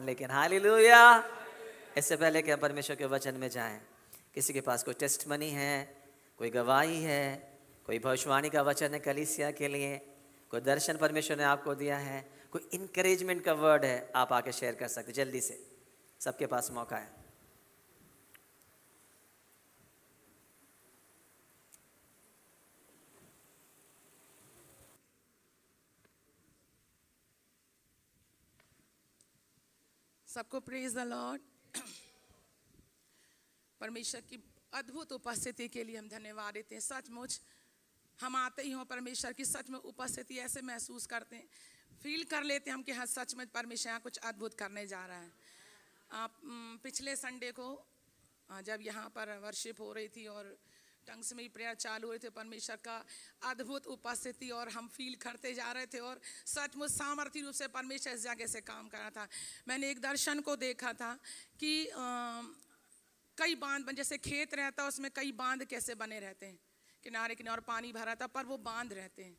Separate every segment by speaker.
Speaker 1: लेकिन हालेलुया। इससे पहले कि हम परमेश्वर के वचन में जाएं, किसी के पास कोई टेस्टमनी है, कोई गवाही है, कोई भविष्यवाणी का वचन है कलीसिया के लिए, कोई दर्शन परमेश्वर ने आपको दिया है, कोई इनकरेजमेंट का वर्ड है, आप आके शेयर कर सकते। जल्दी से, सबके पास मौका है।
Speaker 2: सबको प्रेज द लॉर्ड। परमेश्वर की अद्भुत उपस्थिति के लिए हम धन्यवाद देते हैं। सचमुच हम आते ही हो परमेश्वर की सच में उपस्थिति ऐसे महसूस करते हैं, फील कर लेते हैं हम कि हाँ सच में परमेश्वर यहाँ कुछ अद्भुत करने जा रहा है। पिछले संडे को जब यहाँ पर वर्शिप हो रही थी और टंग्स में ही प्रेयर चालू हुए थे, परमेश्वर का अद्भुत उपस्थिति और हम फील करते जा रहे थे और सचमुच सामर्थ्य रूप से परमेश्वर इस जगह से काम कर रहा था। मैंने एक दर्शन को देखा था कि कई बांध, जैसे खेत रहता है उसमें कई बांध कैसे बने रहते हैं, किनारे किनारे पानी भरा था पर वो बांध रहते हैं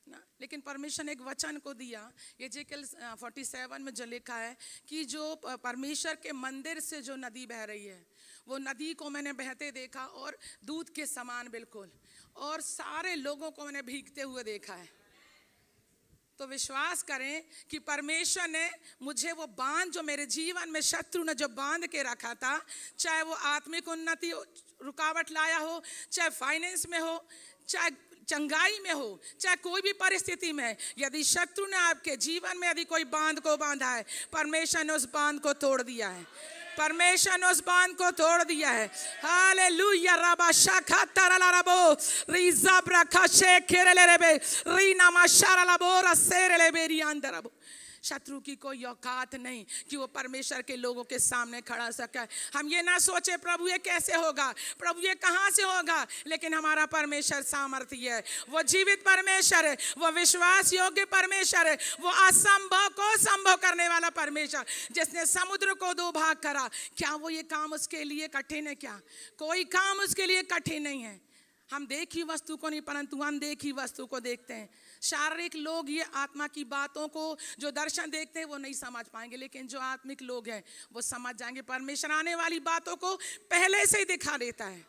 Speaker 2: ना। लेकिन परमेश्वर ने एक वचन को दिया, एजेकियल 47 में जो लिखा है कि जो परमेश्वर के मंदिर से जो नदी बह रही है, वो नदी को मैंने बहते देखा और दूध के समान बिल्कुल, और सारे लोगों को मैंने भीगते हुए देखा है। तो विश्वास करें कि परमेश्वर ने मुझे वो बांध जो मेरे जीवन में शत्रु ने जो बांध के रखा था, चाहे वो आत्मिक उन्नति रुकावट लाया हो, चाहे फाइनेंस में हो, चाहे चंगाई में हो, चाहे कोई भी परिस्थिति में, यदि शत्रु ने आपके जीवन में यदि कोई बांध को बांधा है, परमेश्वर ने उस बांध को तोड़ दिया है। परमेश्वर ने उस बांध को तोड़ दिया है। हालेलुया। रबा शाखा तरला रबो रिजा ब्रखा शेखेरे रेबे रीना माशारा लबो रसेरे लेबेरी अंदर रबो। शत्रु की कोई औकात नहीं कि वो परमेश्वर के लोगों के सामने खड़ा सके। हम ये ना सोचे प्रभु ये कैसे होगा, प्रभु ये कहाँ से होगा, लेकिन हमारा परमेश्वर सामर्थ्य है, वो जीवित परमेश्वर है, वो विश्वास योग्य परमेश्वर है, वो असंभव को संभव करने वाला परमेश्वर, जिसने समुद्र को 2 भाग करा। क्या वो ये काम उसके लिए कठिन है? क्या कोई काम उसके लिए कठिन नहीं है। हम देखी वस्तु को नहीं परंतु अनदेखी वस्तु को देखते हैं। शारीरिक लोग ये आत्मा की बातों को जो दर्शन देखते हैं वो नहीं समझ पाएंगे, लेकिन जो आत्मिक लोग हैं वो समझ जाएंगे। परमेश्वर आने वाली बातों को पहले से ही दिखा देता है।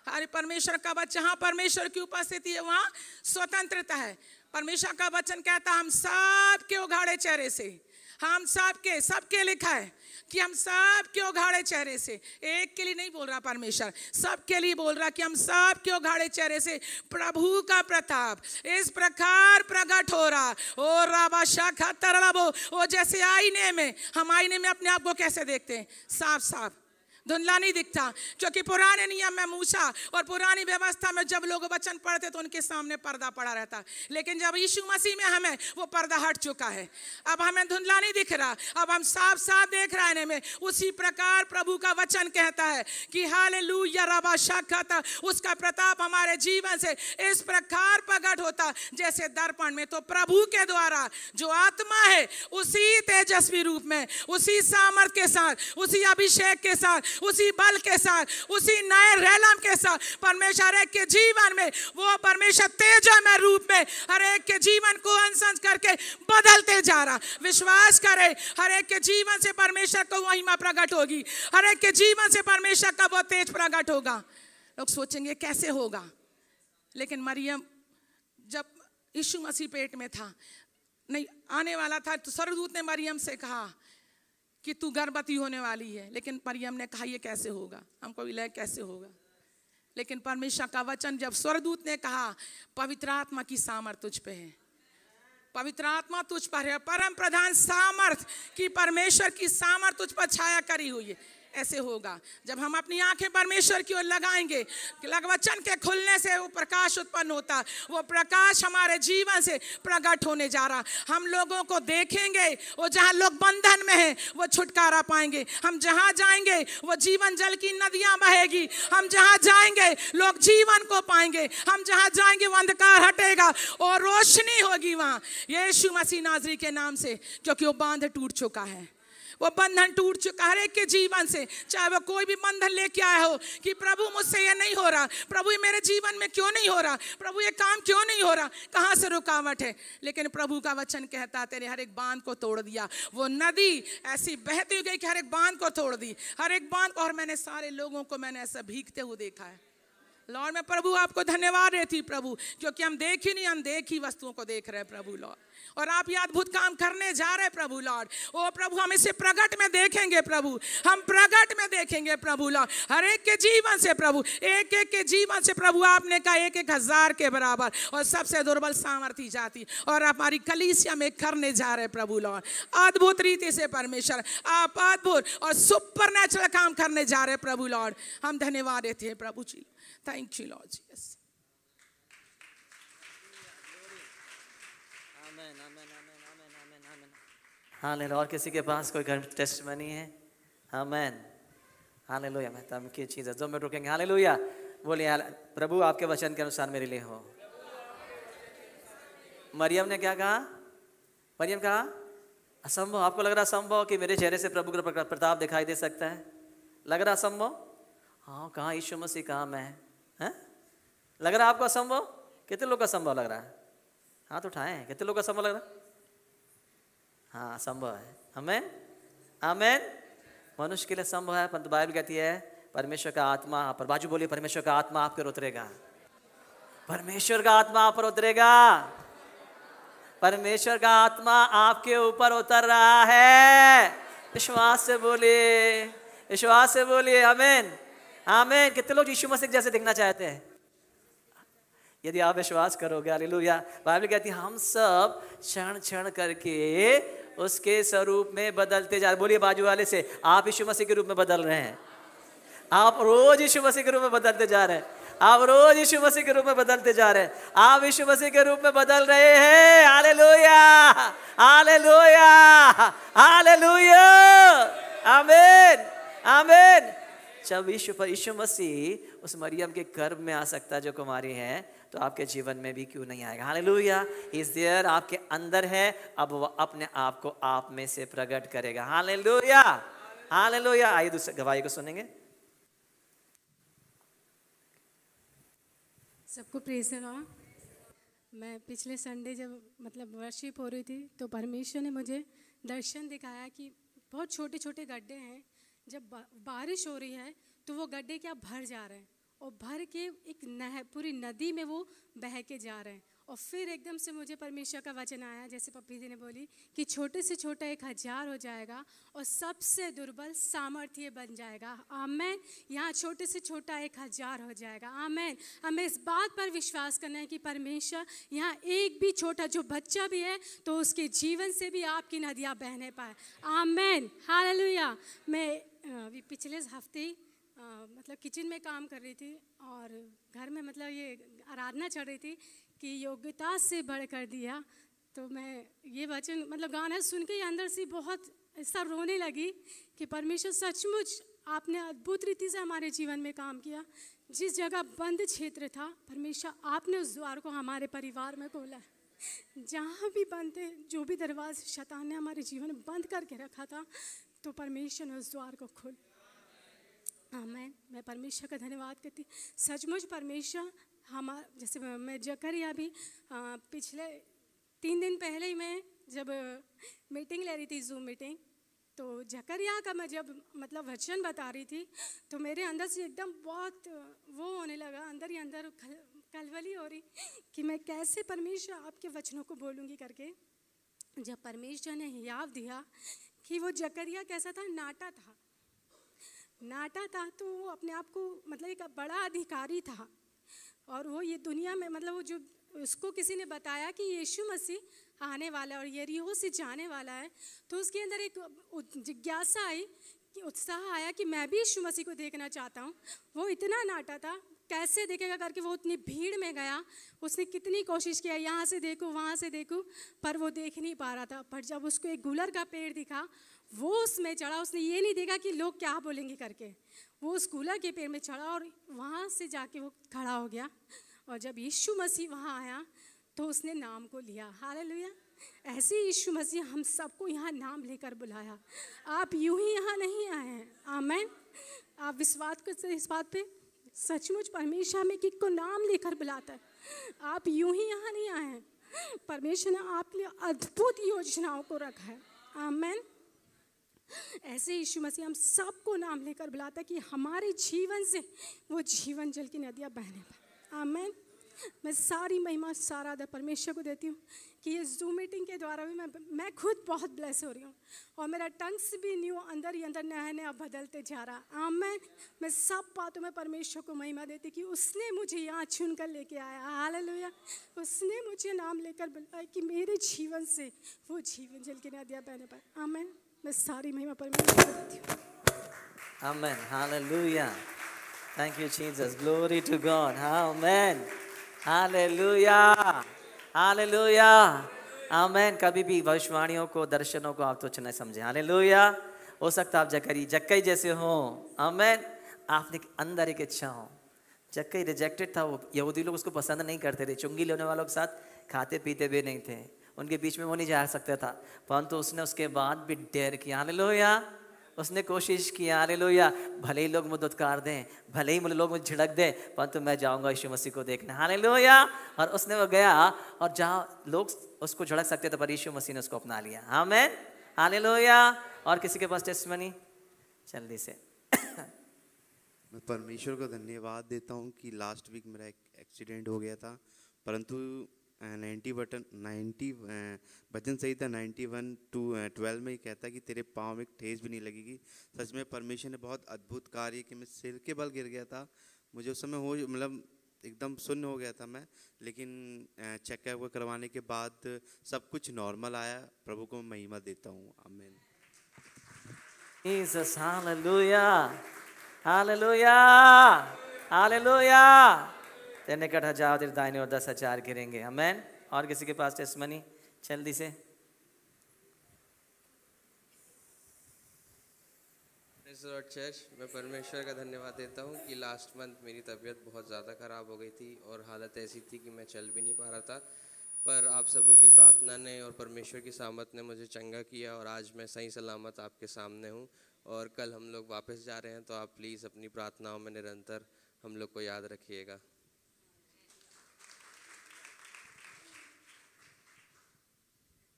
Speaker 2: अरे परमेश्वर का वचन, जहाँ परमेश्वर की उपस्थिति है वहाँ स्वतंत्रता है। परमेश्वर का वचन कहता है हम सबके उघाड़े चेहरे से, हम सबके लिखा है कि हम सब के उघाड़े चेहरे से, एक के लिए नहीं बोल रहा परमेश्वर, सबके लिए बोल रहा कि हम सब के उघाड़े चेहरे से प्रभु का प्रताप इस प्रकार प्रकट हो रहा। ओ राबा शाखा तरलाबो, वो जैसे आईने में, हम आईने में अपने आप को कैसे देखते हैं? साफ साफ, धुंधला नहीं दिखता। क्योंकि पुराने नियम में मूसा और पुरानी व्यवस्था में जब लोग वचन पढ़ते तो उनके सामने पर्दा पड़ा रहता, लेकिन जब यीशु मसीह में हमें वो पर्दा हट चुका है। अब हमें धुंधला नहीं दिख रहा, अब हम साफ साफ देख रहे हैं में। उसी प्रकार प्रभु का वचन कहता है कि हालेलुया रबा शाखा, उसका प्रताप हमारे जीवन से इस प्रकार प्रकट होता जैसे दर्पण में। तो प्रभु के द्वारा जो आत्मा है उसी तेजस्वी रूप में, उसी सामर्थ के साथ, उसी अभिषेक के साथ, उसी बल के साथ, उसी नए रैलम के साथ परमेश्वर एक के जीवन में, वो परमेश्वर तेजमय रूप में हर एक के जीवन को अंश करके बदलते जा रहा। विश्वास करे, हर एक के जीवन से परमेश्वर को महिमा प्रकट होगी, हर एक के जीवन से परमेश्वर का वो तेज प्रकट होगा। लोग सोचेंगे कैसे होगा, लेकिन मरियम जब यीशु मसीह पेट में था, नहीं आने वाला था, तो स्वर्गदूत ने मरियम से कहा कि तू गर्भवती होने वाली है। लेकिन मरियम ने कहा ये कैसे होगा, हमको विलय कैसे होगा। लेकिन परमेश्वर का वचन जब स्वर्गदूत ने कहा पवित्र आत्मा की सामर्थ तुझ पे है, पवित्र आत्मा तुझ पर है, परम प्रधान सामर्थ की परमेश्वर की सामर्थ तुझ पर छाया करी हुई है, ऐसे होगा। जब हम अपनी आंखें परमेश्वर की ओर लगाएंगे, वचन के खुलने से वो प्रकाश उत्पन्न होता, वो प्रकाश हमारे जीवन से प्रकट होने जा रहा। हम लोगों को देखेंगे, वो जहाँ लोग बंधन में हैं वो छुटकारा पाएंगे। हम जहाँ जाएंगे वो जीवन जल की नदियाँ बहेगी। हम जहाँ जाएंगे लोग जीवन को पाएंगे। हम जहाँ जाएंगे वो अंधकार हटेगा और रोशनी होगी वहाँ, यीशु मसीह नाज़री के नाम से, क्योंकि वो बांध टूट चुका है। वो बंधन टूट चुका हर एक के जीवन से, चाहे वो कोई भी बंधन लेके आया हो कि प्रभु मुझसे ये नहीं हो रहा, प्रभु ये मेरे जीवन में क्यों नहीं हो रहा, प्रभु ये काम क्यों नहीं हो रहा, कहाँ से रुकावट है। लेकिन प्रभु का वचन कहता तेरे हर एक बांध को तोड़ दिया। वो नदी ऐसी बहती गई कि हर एक बांध को तोड़ दी, हर एक बांध को। और मैंने सारे लोगों को मैंने ऐसा भीगते हुए देखा है। लॉर्ड मैं प्रभु आपको धन्यवाद देती प्रभु, क्योंकि हम देख ही नहीं, अनदेखी वस्तुओं को देख रहे हैं प्रभु लॉर्ड, और आप ये अद्भुत काम करने जा रहे हैं प्रभु लॉर्ड। ओ प्रभु हम इसे प्रगट में देखेंगे प्रभु, हम प्रगट में देखेंगे प्रभु लॉर्ड, हर एक के जीवन से प्रभु, एक एक के जीवन से प्रभु। आपने कहा 1,000 के बराबर और सबसे दुर्बल सामर्थी जाति, और हमारी कलीसिया में करने जा रहे हैं प्रभु लॉर्ड। अद्भुत रीति से परमेश्वर आप अद्भुत और सुपरनैचुरल काम करने जा रहे हैं प्रभु लॉर्ड। हम धन्यवाद देते हैं प्रभु जी। Thank you lord Jesus.
Speaker 1: Hallelujah. और किसी के पास कोई घर टेस्टमनी है? आमेन। हालेलुया। मैं तब की चीज़ है जो मैं रुकेंगे। हालेलुया। बोलिए प्रभु आपके वचन के अनुसार मेरे लिए हो। मरियम ने क्या कहा? मरियम कहा असंभव। आपको लग रहा असंभव कि मेरे चेहरे से प्रभु का प्रताप दिखाई दे सकता है? लग रहा असंभव? हाँ, कहाँ यीशु मसीह, कहाँ मैं है? लग रहा आपको असंभव? कितने लोग का असंभव लग रहा है? हाथ उठाएं। कितने लोग का असंभव लग रहा है? हाँ, संभव है। आमेन आमेन। मनुष्य के लिए संभव है, परंतु बाइबल कहती है परमेश्वर का आत्मा आप पर, बाजू बोलिए परमेश्वर का आत्मा आप पर उतरेगा। परमेश्वर का आत्मा आप पर उतरेगा। परमेश्वर का आत्मा आपके ऊपर उतर रहा है। विश्वास से बोलिए, विश्वास से बोलिए। आमेन आमेन। कितने लोग यीशु मसीह जैसे दिखना चाहते हैं? यदि आप विश्वास करोगे, हालेलुया। बाइबल कहती है हम सब क्षण क्षण करके उसके स्वरूप में बदलते जा रहे। बोलिए बाजू वाले से, आप यीशु मसीह के रूप में बदल रहे हैं। आप रोज यीशु मसीह के रूप में बदलते जा रहे हैं। आप रोज यीशु मसीह के रूप में बदलते जा रहे हैं। आप यीशु मसीह के रूप में बदल रहे हैं। Hallelujah hallelujah hallelujah. आमीन आमीन। जब यीशु मसीह उस मरियम के गर्भ में आ सकता है जो कुमारी है, तो आपके जीवन में भी क्यों नहीं आएगा? हालेलुया। ही इज देयर, आपके अंदर है। अब वो अपने आप को आप में से प्रकट करेगा। Hallelujah hallelujah. आइए दूसरे गवाही को सुनेंगे।
Speaker 3: सबको प्रेज़ द लॉर्ड। मैं पिछले संडे जब मतलब वर्शिप हो रही थी, तो परमेश्वर ने मुझे दर्शन दिखाया कि बहुत छोटे छोटे गड्ढे हैं। जब बारिश हो रही है तो वो गड्ढे क्या भर जा रहे हैं, और भर के एक नहर, पूरी नदी में वो बह के जा रहे हैं। और फिर एकदम से मुझे परमेश्वर का वचन आया, जैसे पप्पी जी ने बोली कि छोटे से छोटा 1,000 हो जाएगा और सबसे दुर्बल सामर्थ्य बन जाएगा। आमेन। यहाँ छोटे से छोटा 1,000 हो जाएगा। आमेन। हमें इस बात पर विश्वास करना है कि परमेश्वर यहाँ एक भी छोटा जो बच्चा भी है तो उसके जीवन से भी आपकी नदियाँ बहने पाए। आमेन हालेलुया। मैं अभी पिछले हफ्ते मतलब किचन में काम कर रही थी, और घर में मतलब ये आराधना चल रही थी कि योग्यता से बढ़कर दिया। तो मैं ये वचन मतलब गाना सुन के अंदर से बहुत ऐसा रोने लगी कि परमेश्वर सचमुच आपने अद्भुत रीति से हमारे जीवन में काम किया। जिस जगह बंद क्षेत्र था, परमेश्वर आपने उस द्वार को हमारे परिवार में खोला। जहाँ भी बंद थे, जो भी दरवाजे शैतान ने हमारे जीवन में बंद करके रखा था, तो परमेश्वर ने उस द्वार को खोल। आमीन। मैं परमेश्वर का धन्यवाद करती। सचमुच परमेश्वर हमारा, जैसे मैं जकरिया भी पिछले 3 दिन पहले ही मैं जब मीटिंग ले रही थी, जूम मीटिंग, तो जकरिया का मैं जब मतलब वचन बता रही थी, तो मेरे अंदर से एकदम बहुत वो होने लगा, अंदर ही अंदर कलवली हो रही कि मैं कैसे परमेश्वर आपके वचनों को बोलूँगी करके। जब परमेश्वर ने हियाव दिया कि वो जकरिया कैसा था, नाटा था, तो वो अपने आप को मतलब एक बड़ा अधिकारी था, और वो ये दुनिया में मतलब वो जो उसको किसी ने बताया कि यीशु मसीह आने वाला है और यरीहो से जाने वाला है, तो उसके अंदर एक जिज्ञासा आई, कि उत्साह आया कि मैं भी यीशु मसीह को देखना चाहता हूँ। वो इतना नाटा था, कैसे देखेगा करके वो उतनी भीड़ में गया। उसने कितनी कोशिश किया, यहाँ से देखूँ वहाँ से देखूँ, पर वो देख नहीं पा रहा था। पर जब उसको एक गुलर का पेड़ दिखा, वो उसमें चढ़ा। उसने ये नहीं देखा कि लोग क्या बोलेंगे करके, वो उस गुलर के पेड़ में चढ़ा और वहाँ से जाके वो खड़ा हो गया। और जब यीशु मसीह वहाँ आया तो उसने नाम को लिया। हालेलुया। ऐसे यीशु मसीह हम सबको यहाँ नाम लेकर बुलाया। आप यूं ही यहाँ नहीं आए हैं। आमीन। आप विश्वास करते इस बात पे? सचमुच परमेश्वर हमें किसको नाम लेकर बुलाता है। आप यूं ही यहाँ नहीं आए हैं। परमेश्वर ने आपके लिए अद्भुत योजनाओं को रखा है। आमीन। ऐसे यीशु मसीह हम सबको नाम लेकर बुलाता है कि हमारे जीवन से वो जीवन जल की नदियाँ बहने पाए। आमीन। मैं सारी महिमा सारा आदर परमेश्वर को देती हूँ कि ये जूम मीटिंग के द्वारा भी मैं खुद बहुत ब्लेस हो रही हूँ और मेरा टंग्स भी न्यू अंदर ही अंदर नया नया बदलते जा रहा। आमीन। मैं सब बातों में परमेश्वर को महिमा देती कि उसने मुझे यहाँ चुन कर लेके आया। हालेलुया। उसने मुझे नाम लेकर बुलाया कि मेरे जीवन से वो जीवन जल की नदियाँ बहने पाए। आमीन। मैं सारी महिमा परमेश्वर को देती हूँ।
Speaker 1: Amen. Hallelujah. Thank you Jesus. Glory to God. Amen. Hallelujah. Hallelujah. Amen. कभी भी भविष्यवाणियों को, दर्शनों को आप तुच्छ न समझे। हालेलुया। हो सकता आप जक्कई जैसे हो। आमेन। आपने अंदर एक इच्छा हो। जक्कई रिजेक्टेड था, वो यहूदी लोग उसको पसंद नहीं करते थे, चुंगी लेने वालों के साथ खाते पीते भी नहीं थे, उनके बीच में वो नहीं जा सकता था, परंतु उसने उसके बाद भी डेयर किया। हालेलुया। उसने कोशिश की। हालेलुया। भले ही लोग मुझे दुत्कार दें, भले ही लोग मुझे झिड़क दें, परंतु मैं जाऊंगा यीशु मसीह को देखने। हालेलुया। और उसने वो गया और जहाँ लोग उसको झिड़क सकते थे पर यीशु मसीह ने उसको अपना लिया। आमीन। हालेलुया। और किसी के पास टेस्टिमनी? जल्दी से।
Speaker 4: मैं परमेश्वर को धन्यवाद देता हूँ कि लास्ट वीक मेरा एक एक्सीडेंट हो गया था, परंतु 90 भजन सही था 91:12 में ही कहता है कि तेरे पाँव में ठेस भी नहीं लगेगी। सच में परमेश्वर ने बहुत अद्भुत कार्य कि मैं सिर के बल गिर गया था, मुझे उस समय हो मतलब एकदम सुन्न हो गया था मैं, लेकिन चेकअप करवाने के बाद सब कुछ नॉर्मल आया। प्रभु को महिमा देता हूँ। आमीन।
Speaker 1: जीसस। हालेलुया। हालेलुया। हालेलुया। तेरे निकट 1000, तेरे दाहिने और 10,000 गिरेंगे। आमीन। और किसी के पास टेस्टिमनी? जल्दी से।
Speaker 5: Praise the lord church. मैं परमेश्वर का धन्यवाद देता हूँ कि लास्ट मंथ मेरी तबीयत बहुत ज़्यादा ख़राब हो गई थी और हालत ऐसी थी कि मैं चल भी नहीं पा रहा था, पर आप सबों की प्रार्थना ने और परमेश्वर की सामत ने मुझे चंगा किया और आज मैं सही सलामत आपके सामने हूँ। और कल हम लोग वापस जा रहे हैं, तो आप प्लीज़ अपनी प्रार्थनाओं में निरंतर हम लोग को याद रखिएगा।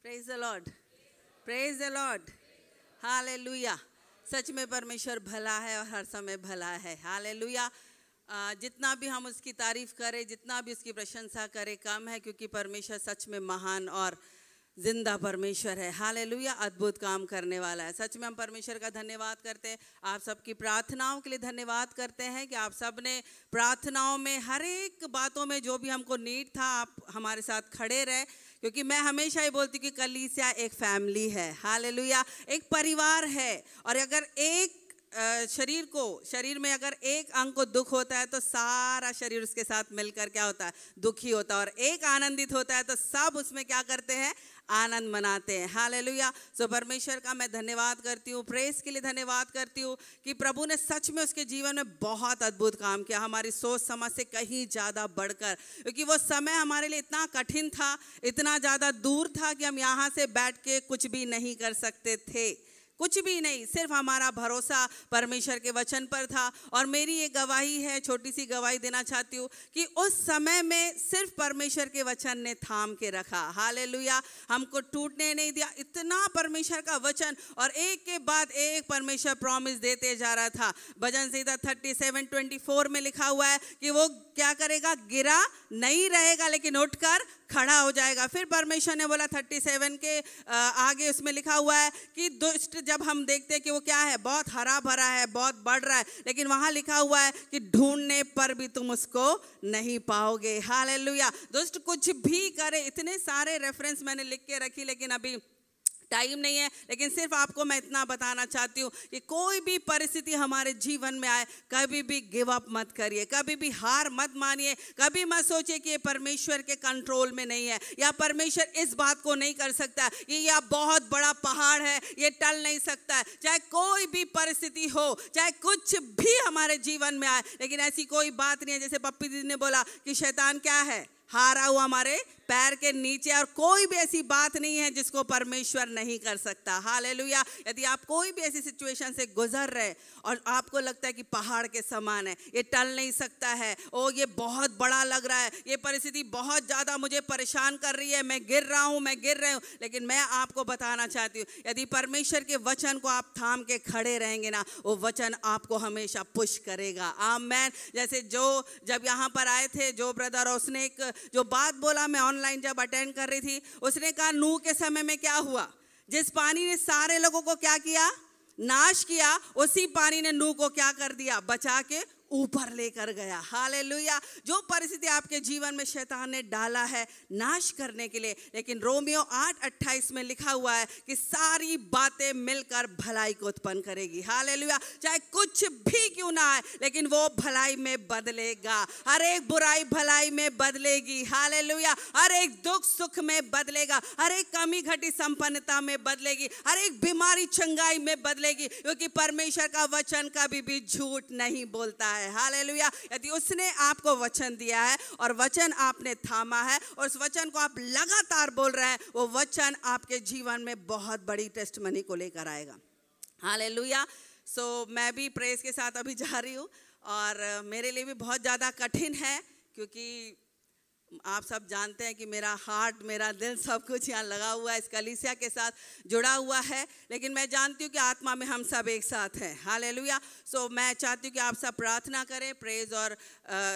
Speaker 6: Praise the lord. Praise the lord. Hallelujah. सच में परमेश्वर भला है और हर समय भला है। हालेलुया। जितना भी हम उसकी तारीफ करें, जितना भी उसकी प्रशंसा करें कम है, क्योंकि परमेश्वर सच में महान और जिंदा परमेश्वर है। हालेलुया। अद्भुत काम करने वाला है। सच में हम परमेश्वर का धन्यवाद करते हैं। आप सबकी प्रार्थनाओं के लिए धन्यवाद करते हैं कि आप सब ने प्रार्थनाओं में हर एक बातों में जो भी हमको नीड था, आप हमारे साथ खड़े रहे, क्योंकि मैं हमेशा ही बोलती हूँ कि कलीसिया एक फैमिली है। हालेलुया। एक परिवार है, और अगर एक शरीर में अगर एक अंग को दुख होता है तो सारा शरीर उसके साथ मिलकर क्या होता है? दुखी होता है। और एक आनंदित होता है तो सब उसमें क्या करते हैं? आनंद मनाते हैं। हालेलुया। सो परमेश्वर का मैं धन्यवाद करती हूँ, प्रेस के लिए धन्यवाद करती हूँ कि प्रभु ने सच में उसके जीवन में बहुत अद्भुत काम किया, हमारी सोच समझ से कहीं ज़्यादा बढ़कर, क्योंकि वो समय हमारे लिए इतना कठिन था, इतना ज़्यादा दूर था कि हम यहाँ से बैठ के कुछ भी नहीं कर सकते थे, कुछ भी नहीं, सिर्फ हमारा भरोसा परमेश्वर के वचन पर था। और मेरी ये गवाही है, छोटी सी गवाही देना चाहती हूँ कि उस समय में सिर्फ परमेश्वर के वचन ने थाम के रखा। हालेलुया। हमको टूटने नहीं दिया। इतना परमेश्वर का वचन, और एक के बाद एक परमेश्वर प्रॉमिस देते जा रहा था। भजन संहिता 37:24 में लिखा हुआ है कि वो क्या करेगा? गिरा नहीं रहेगा, लेकिन उठकर खड़ा हो जाएगा। फिर परमेश्वर ने बोला 37 के आगे उसमें लिखा हुआ है कि दुष्ट, जब हम देखते हैं कि वो क्या है, बहुत हरा भरा है, बहुत बढ़ रहा है, लेकिन वहां लिखा हुआ है कि ढूंढने पर भी तुम उसको नहीं पाओगे। हालेलुया। दुष्ट कुछ भी करे, इतने सारे रेफरेंस मैंने लिख के रखी, लेकिन अभी टाइम नहीं है, लेकिन सिर्फ आपको मैं इतना बताना चाहती हूँ कि कोई भी परिस्थिति हमारे जीवन में आए, कभी भी गिव अप मत करिए, कभी भी हार मत मानिए, कभी मत सोचिए कि ये परमेश्वर के कंट्रोल में नहीं है, या परमेश्वर इस बात को नहीं कर सकता, ये बहुत बड़ा पहाड़ है, ये टल नहीं सकता है। चाहे कोई भी परिस्थिति हो, चाहे कुछ भी हमारे जीवन में आए, लेकिन ऐसी कोई बात नहीं है, जैसे पप्पी दीदी ने बोला कि शैतान क्या है? हारा हुआ हमारे पैर के नीचे, और कोई भी ऐसी बात नहीं है जिसको परमेश्वर नहीं कर सकता। हालेलुया। यदि आप कोई भी ऐसी सिचुएशन से गुजर रहे और आपको लगता है कि पहाड़ के समान है, ये टल नहीं सकता है, ओ ये बहुत बड़ा लग रहा है, ये परिस्थिति बहुत ज़्यादा मुझे परेशान कर रही है, मैं गिर रहा हूँ, मैं गिर रही हूँ, लेकिन मैं आपको बताना चाहती हूँ, यदि परमेश्वर के वचन को आप थाम के खड़े रहेंगे ना, वो वचन आपको हमेशा पुश करेगा। आमीन। जैसे जब यहाँ पर आए थे जो ब्रदर, उसने एक जो बात बोला, मैं ऑनलाइन जब अटेंड कर रही थी, उसने कहा नूह के समय में क्या हुआ, जिस पानी ने सारे लोगों को क्या किया, नाश किया, उसी पानी ने नूह को क्या कर दिया, बचा के ऊपर लेकर गया। हालेलुया। जो परिस्थिति आपके जीवन में शैतान ने डाला है नाश करने के लिए, लेकिन रोमियो 8:28 में लिखा हुआ है कि सारी बातें मिलकर भलाई को उत्पन्न करेगी। हालेलुया। चाहे कुछ भी क्यों ना आए, लेकिन वो भलाई में बदलेगा। हर एक बुराई भलाई में बदलेगी। हालेलुया। हर एक दुख सुख में बदलेगा, हर एक कमी घटी संपन्नता में बदलेगी, हर एक बीमारी चंगाई में बदलेगी, क्योंकि परमेश्वर का वचन कभी भी झूठ नहीं बोलता है। हालेलुया। यदि उसने आपको वचन दिया है और वचन आपने थामा है और उस वचन को आप लगातार बोल रहे हैं, वो वचन आपके जीवन में बहुत बड़ी टेस्टमनी को लेकर आएगा। हालेलुया। सो मैं भी प्रेस के साथ अभी जा रही हूँ और मेरे लिए भी बहुत ज़्यादा कठिन है, क्योंकि आप सब जानते हैं कि मेरा हार्ट, मेरा दिल, सब कुछ यहाँ लगा हुआ है, इस कलीसिया के साथ जुड़ा हुआ है, लेकिन मैं जानती हूँ कि आत्मा में हम सब एक साथ हैं। हालेलुया। सो मैं चाहती हूँ कि आप सब प्रार्थना करें। प्रेज और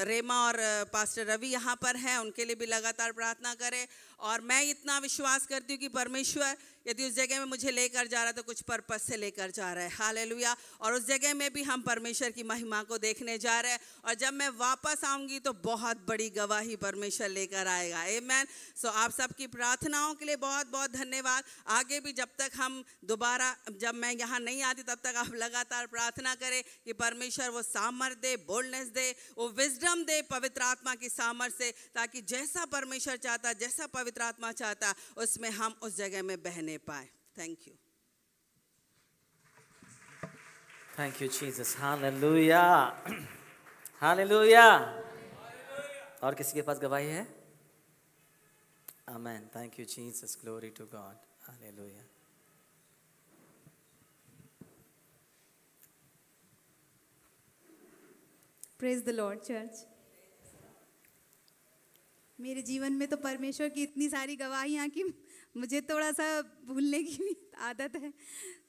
Speaker 6: रेमा और पास्टर रवि यहाँ पर हैं, उनके लिए भी लगातार प्रार्थना करें। और मैं इतना विश्वास करती हूँ कि परमेश्वर यदि उस जगह में मुझे लेकर जा रहा है तो कुछ पर्पस से लेकर जा रहा है। हालेलुया। और उस जगह में भी हम परमेश्वर की महिमा को देखने जा रहे हैं, और जब मैं वापस आऊँगी तो बहुत बड़ी गवाही परमेश्वर लेकर आएगा। आमीन। सो आप सबकी प्रार्थनाओं के लिए बहुत बहुत धन्यवाद। आगे भी जब तक हम दोबारा, जब मैं यहाँ नहीं आती तब तक आप लगातार प्रार्थना करें कि परमेश्वर वो सामर्थ दे, बोल्डनेस दे, वो विजडम दे पवित्र आत्मा की सामर्थ से, ताकि जैसा परमेश्वर चाहता, जैसा पवित्र आत्मा चाहता, उसमें हम उस जगह में बहने पाए। Thank you.
Speaker 1: Thank you Jesus. Hallelujah. Hallelujah. और किसी के पास गवाही है? Amen. Thank you Jesus. Glory to God. Hallelujah.
Speaker 7: Praise the lord church. मेरे जीवन में तो परमेश्वर की इतनी सारी गवाहियाँ कि मुझे थोड़ा सा भूलने की भी आदत है,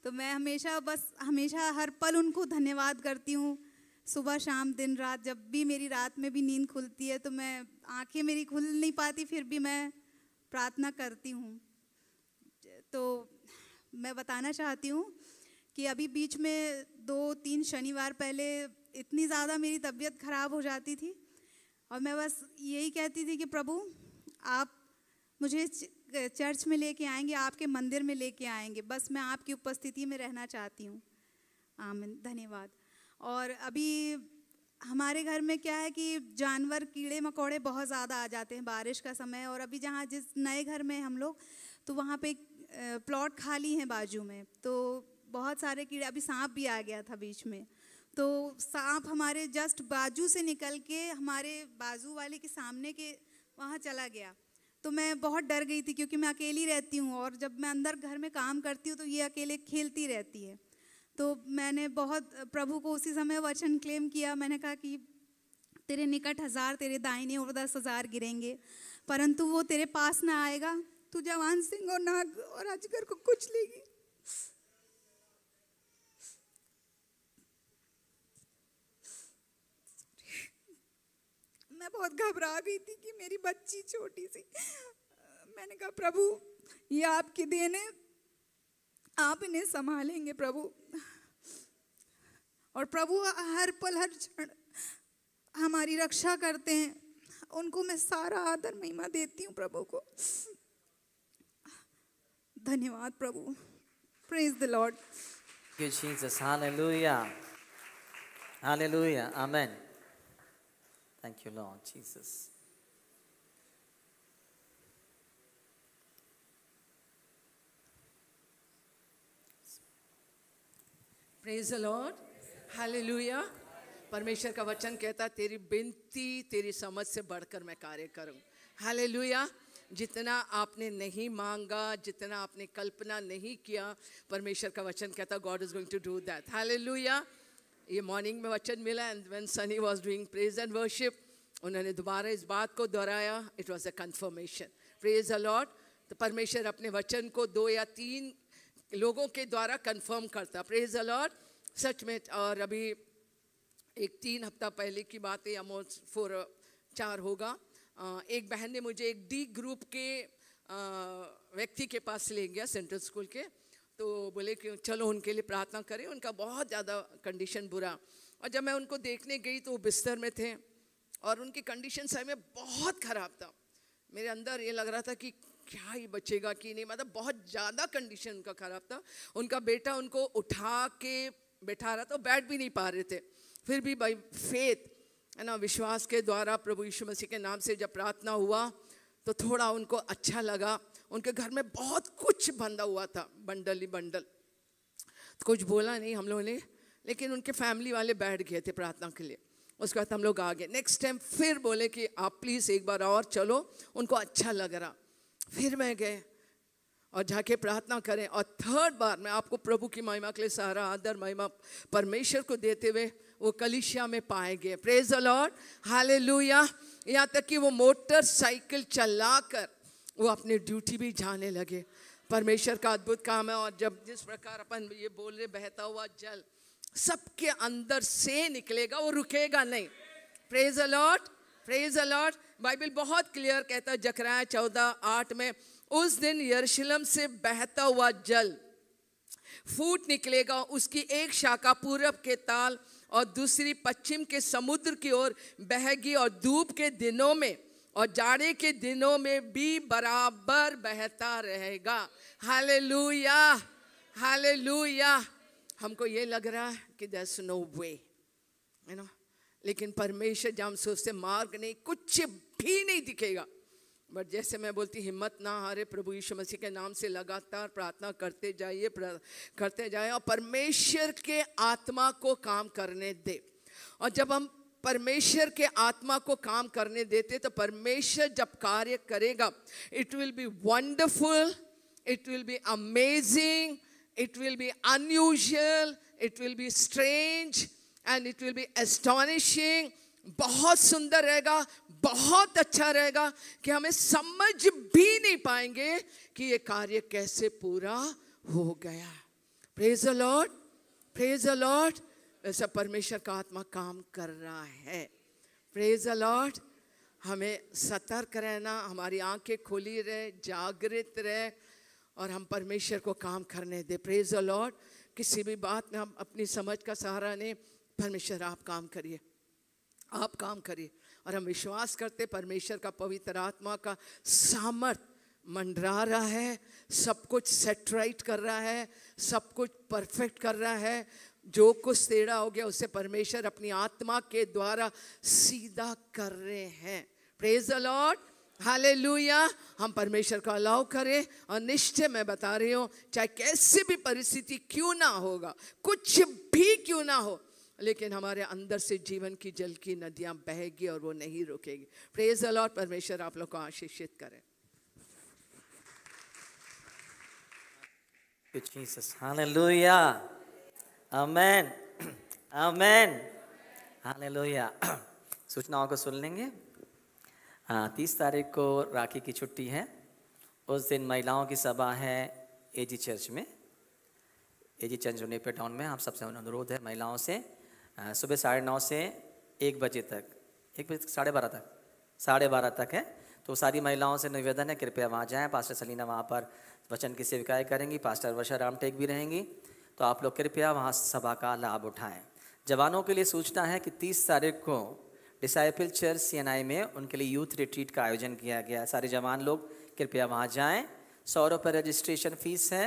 Speaker 7: तो मैं हमेशा हर पल उनको धन्यवाद करती हूँ। सुबह शाम दिन रात, जब भी मेरी रात में भी नींद खुलती है तो मैं, आंखें मेरी खुल नहीं पाती, फिर भी मैं प्रार्थना करती हूँ। तो मैं बताना चाहती हूँ कि अभी बीच में 2-3 शनिवार पहले इतनी ज़्यादा मेरी तबीयत ख़राब हो जाती थी, और मैं बस यही कहती थी कि प्रभु आप मुझे चर्च में लेके आएंगे, आपके मंदिर में लेके आएंगे, बस मैं आपकी उपस्थिति में रहना चाहती हूँ। आमीन। धन्यवाद। और अभी हमारे घर में क्या है कि जानवर, कीड़े मकोड़े बहुत ज़्यादा आ जाते हैं, बारिश का समय। और अभी जहाँ जिस नए घर में हम लोग, तो वहाँ पे प्लॉट खाली है बाजू में, तो बहुत सारे कीड़े, अभी सांप भी आ गया था बीच में, तो सांप हमारे जस्ट बाजू से निकल के हमारे बाजू वाले के सामने के वहाँ चला गया। तो मैं बहुत डर गई थी, क्योंकि मैं अकेली रहती हूँ, और जब मैं अंदर घर में काम करती हूँ तो ये अकेले खेलती रहती है। तो मैंने बहुत प्रभु को उसी समय वचन क्लेम किया। मैंने कहा कि तेरे निकट 1000, तेरे दाहिने ओर 10,000 गिरेंगे, परंतु वो तेरे पास ना आएगा। तू जवान सिंह और नाग और अजगर को कुछ लेगी। मैं बहुत घबरा गई थी कि मेरी बच्ची छोटी सी। मैंने कहा प्रभु ये आपकी देन है, आप इन्हें संभालेंगे प्रभु। और प्रभु हर पल हर क्षण हमारी रक्षा करते हैं, उनको मैं सारा आदर महिमा देती हूँ प्रभु को। धन्यवाद प्रभु। Praise the Lord.
Speaker 1: Thank you, Jesus. Hallelujah. Hallelujah. Amen. Thank you, Lord Jesus.
Speaker 8: Praise the lord. Hallelujah. परमेश्वर का वचन कहता है तेरी बिनती तेरी समझ से बढ़कर मैं कार्य करूं। हालेलुया। जितना आपने नहीं मांगा, जितना आपने कल्पना नहीं किया, परमेश्वर का वचन कहता God is going to do that. Hallelujah. ये मॉर्निंग में वचन मिला and when Sunny was doing praise and worship, उन्होंने दोबारा इस बात को दोहराया। It was a confirmation. Praise the Lord. तो परमेश्वर अपने वचन को 2 या 3 लोगों के द्वारा कंफर्म करता। Praise the Lord. सच में। और अभी एक 3 हफ्ता पहले की बात है, ऑलमोस्ट 4 होगा, एक बहन ने मुझे एक डी ग्रुप के व्यक्ति के पास ले गया, सेंट्रल स्कूल के। तो बोले कि चलो उनके लिए प्रार्थना करें, उनका बहुत ज़्यादा कंडीशन बुरा। और जब मैं उनको देखने गई तो वो बिस्तर में थे और उनकी कंडीशन सही में बहुत ख़राब था। मेरे अंदर ये लग रहा था कि क्या ही बचेगा कि नहीं, मतलब बहुत ज़्यादा कंडीशन उनका ख़राब था। उनका बेटा उनको उठा के बैठा रहा था, बैठ भी नहीं पा रहे थे। फिर भी बाई फेथ है ना, विश्वास के द्वारा प्रभु यीशु मसीह के नाम से जब प्रार्थना हुआ तो थोड़ा उनको अच्छा लगा। उनके घर में बहुत कुछ बंधा हुआ था, बंडल ही बंडल। तो कुछ बोला नहीं हम लोगों ने, लेकिन उनके फैमिली वाले बैठ गए थे प्रार्थना के लिए। उसके बाद हम लोग आ गए। नेक्स्ट टाइम फिर बोले कि आप प्लीज़ एक बार और चलो, उनको अच्छा लग रहा। फिर मैं गए और जाके प्रार्थना करें। और 3rd बार मैं आपको प्रभु की महिमा के लिए सारा आदर महिमा परमेश्वर को देते हुए वो कलीसिया में पाए गए। Praise the lord. हालेलुया। यहाँ तक कि वो मोटरसाइकिल चलाकर वो अपने ड्यूटी भी जाने लगे। परमेश्वर का अद्भुत काम है। और जब जिस प्रकार अपन ये बोल रहे, बहता हुआ जल सबके अंदर से निकलेगा, वो रुकेगा नहीं। Praise the lord. Praise the Lord. Bible बहुत क्लियर कहता है जकरयाह 14:8 में, उस दिन यरूशलेम से बहता हुआ जल फूट निकलेगा, उसकी एक शाखा पूरब के ताल और दूसरी पश्चिम के समुद्र की ओर बहेगी, और धूप के दिनों में और जाड़े के दिनों में भी बराबर बहता रहेगा। हालेलुया। हालेलुया। हमको ये लग रहा है कि there's no way, है ना, लेकिन परमेश्वर जब हम सोचते मार्ग नहीं, कुछ भी नहीं दिखेगा, बट जैसे मैं बोलती हिम्मत ना हारे, प्रभु यीशु मसीह के नाम से लगातार प्रार्थना करते जाइए, करते जाए और परमेश्वर के आत्मा को काम करने दे। और जब हम परमेश्वर के आत्मा को काम करने देते तो परमेश्वर जब कार्य करेगा, it will be wonderful, it will be amazing, it will be unusual, it will be strange and it will be astonishing। बहुत सुंदर रहेगा, बहुत अच्छा रहेगा कि हमें समझ भी नहीं पाएंगे कि ये कार्य कैसे पूरा हो गया। Praise the lord. Praise the Lord. ऐसा परमेश्वर का आत्मा काम कर रहा है। Praise the Lord. हमें सतर्क रहना, हमारी आंखें खुली रहे, जागृत रहे और हम परमेश्वर को काम करने दे। Praise the Lord. किसी भी बात में हम अपनी समझ का सहारा नहीं, परमेश्वर आप काम करिए, आप काम करिए। और हम विश्वास करते परमेश्वर का पवित्र आत्मा का सामर्थ मंडरा रहा है, सब कुछ सेट राइट कर रहा है, सब कुछ परफेक्ट कर रहा है। जो कुछ टेढ़ा हो गया उसे परमेश्वर अपनी आत्मा के द्वारा सीधा कर रहे हैं। Praise the lord. हालेलुया। हम परमेश्वर को अलाउ करें और निश्चय मैं बता रही हूँ, चाहे कैसी भी परिस्थिति क्यों ना होगा, कुछ भी क्यों ना हो, लेकिन हमारे अंदर से जीवन की जल की नदियाँ बहेगी और वो नहीं रुकेगी। Praise the Lord. परमेश्वर आप लोग को आशीषित करें।
Speaker 1: जीसस। हालेलुया। आमेन। आमेन। हालेलुया। सूचनाओं को सुन लेंगे। 30 तारीख को राखी की छुट्टी है। उस दिन महिलाओं की सभा है एजी चर्च में, एजी चर्च नेपर टाउन में। आप सबसे अनुरोध है महिलाओं से सुबह 9:30 से 1 बजे तक, 1 बजे 12:30 तक है। तो सारी महिलाओं से निवेदन है कृपया वहाँ जाएं। पास्टर सलीना वहाँ पर वचन की सेविकाएँ करेंगी, पास्टर वर्षा रामटेक भी रहेंगी। तो आप लोग कृपया वहाँ सभा का लाभ उठाएँ। जवानों के लिए सूचना है कि 30 तारीख को डिसाइपल चर्च CNI में उनके लिए यूथ रिट्रीट का आयोजन किया गया। सारे जवान लोग कृपया वहाँ जाएं। 100 रुपये रजिस्ट्रेशन फीस है।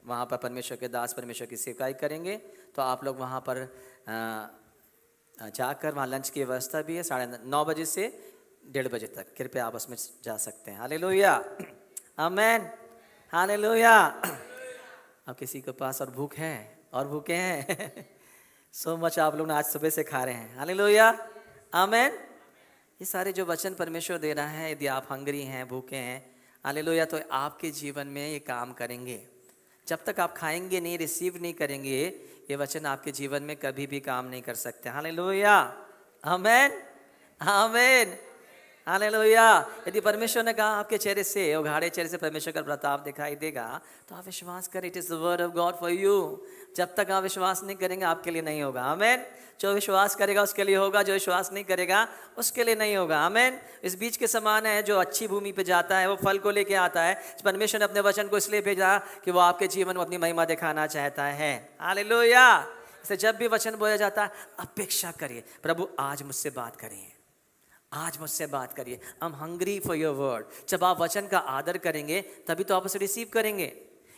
Speaker 1: वहाँ पर परमेश्वर के दास परमेश्वर की सेवकाई करेंगे। तो आप लोग वहाँ पर जाकर वहाँ लंच की व्यवस्था भी है 9:30 बजे से 1:30 बजे तक। कृपया आप उसमें जा सकते हैं। हालेलुया। आमेन। हालेलुया। अब किसी के पास और भूख है और भूखे हैं सो मच आप लोग आज सुबह से खा रहे हैं। हालेलुया। आमेन। ये सारे जो वचन परमेश्वर दे रहा है, यदि आप हंगरी हैं, भूखे हैं, हालेलुया। तो आपके जीवन में ये काम करेंगे। जब तक आप खाएंगे नहीं, रिसीव नहीं करेंगे, ये वचन आपके जीवन में कभी भी काम नहीं कर सकते। हालेलुया, आमेन, आमेन, हालेलुया। यदि परमेश्वर ने कहा आपके चेहरे से, उघाड़े चेहरे से परमेश्वर का प्रताप दिखाई देगा, तो आप विश्वास करें, it is the word of God for you. जब तक आप विश्वास नहीं करेंगे आपके लिए नहीं होगा। आमेन। जो विश्वास करेगा उसके लिए होगा, जो विश्वास नहीं करेगा उसके लिए नहीं होगा। आमेन। इस बीज के समान है, जो अच्छी भूमि पे जाता है वो फल को लेके आता है। परमेश्वर ने अपने वचन को इसलिए भेजा कि वो आपके जीवन में अपनी महिमा दिखाना चाहता है। हालेलुया। इसलिए जब भी वचन बोला जाता है, अपेक्षा करिए, प्रभु आज मुझसे बात करिए, आज मुझसे बात करिए। I am hungry for your word. जब आप वचन का आदर करेंगे तभी तो आप उसे रिसीव करेंगे।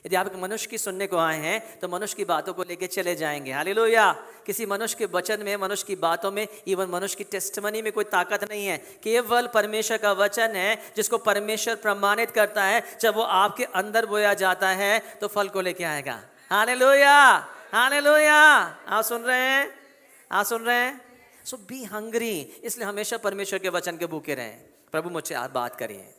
Speaker 1: यदि आप एक मनुष्य की सुनने को आए हैं तो मनुष्य की बातों को लेके चले जाएंगे। हालेलुया। किसी मनुष्य के वचन में, मनुष्य की बातों में, इवन मनुष्य की टेस्टमनी में कोई ताकत नहीं है। केवल परमेश्वर का वचन है जिसको परमेश्वर प्रमाणित करता है। जब वो आपके अंदर बोया जाता है तो फल को लेके आएगा। Hallelujah, hallelujah. आप सुन रहे हैं, आप सुन रहे हैं। सो बी हंग्री। इसलिए हमेशा परमेश्वर के वचन के भूखे रहें। प्रभु मुझसे आप बात करिए,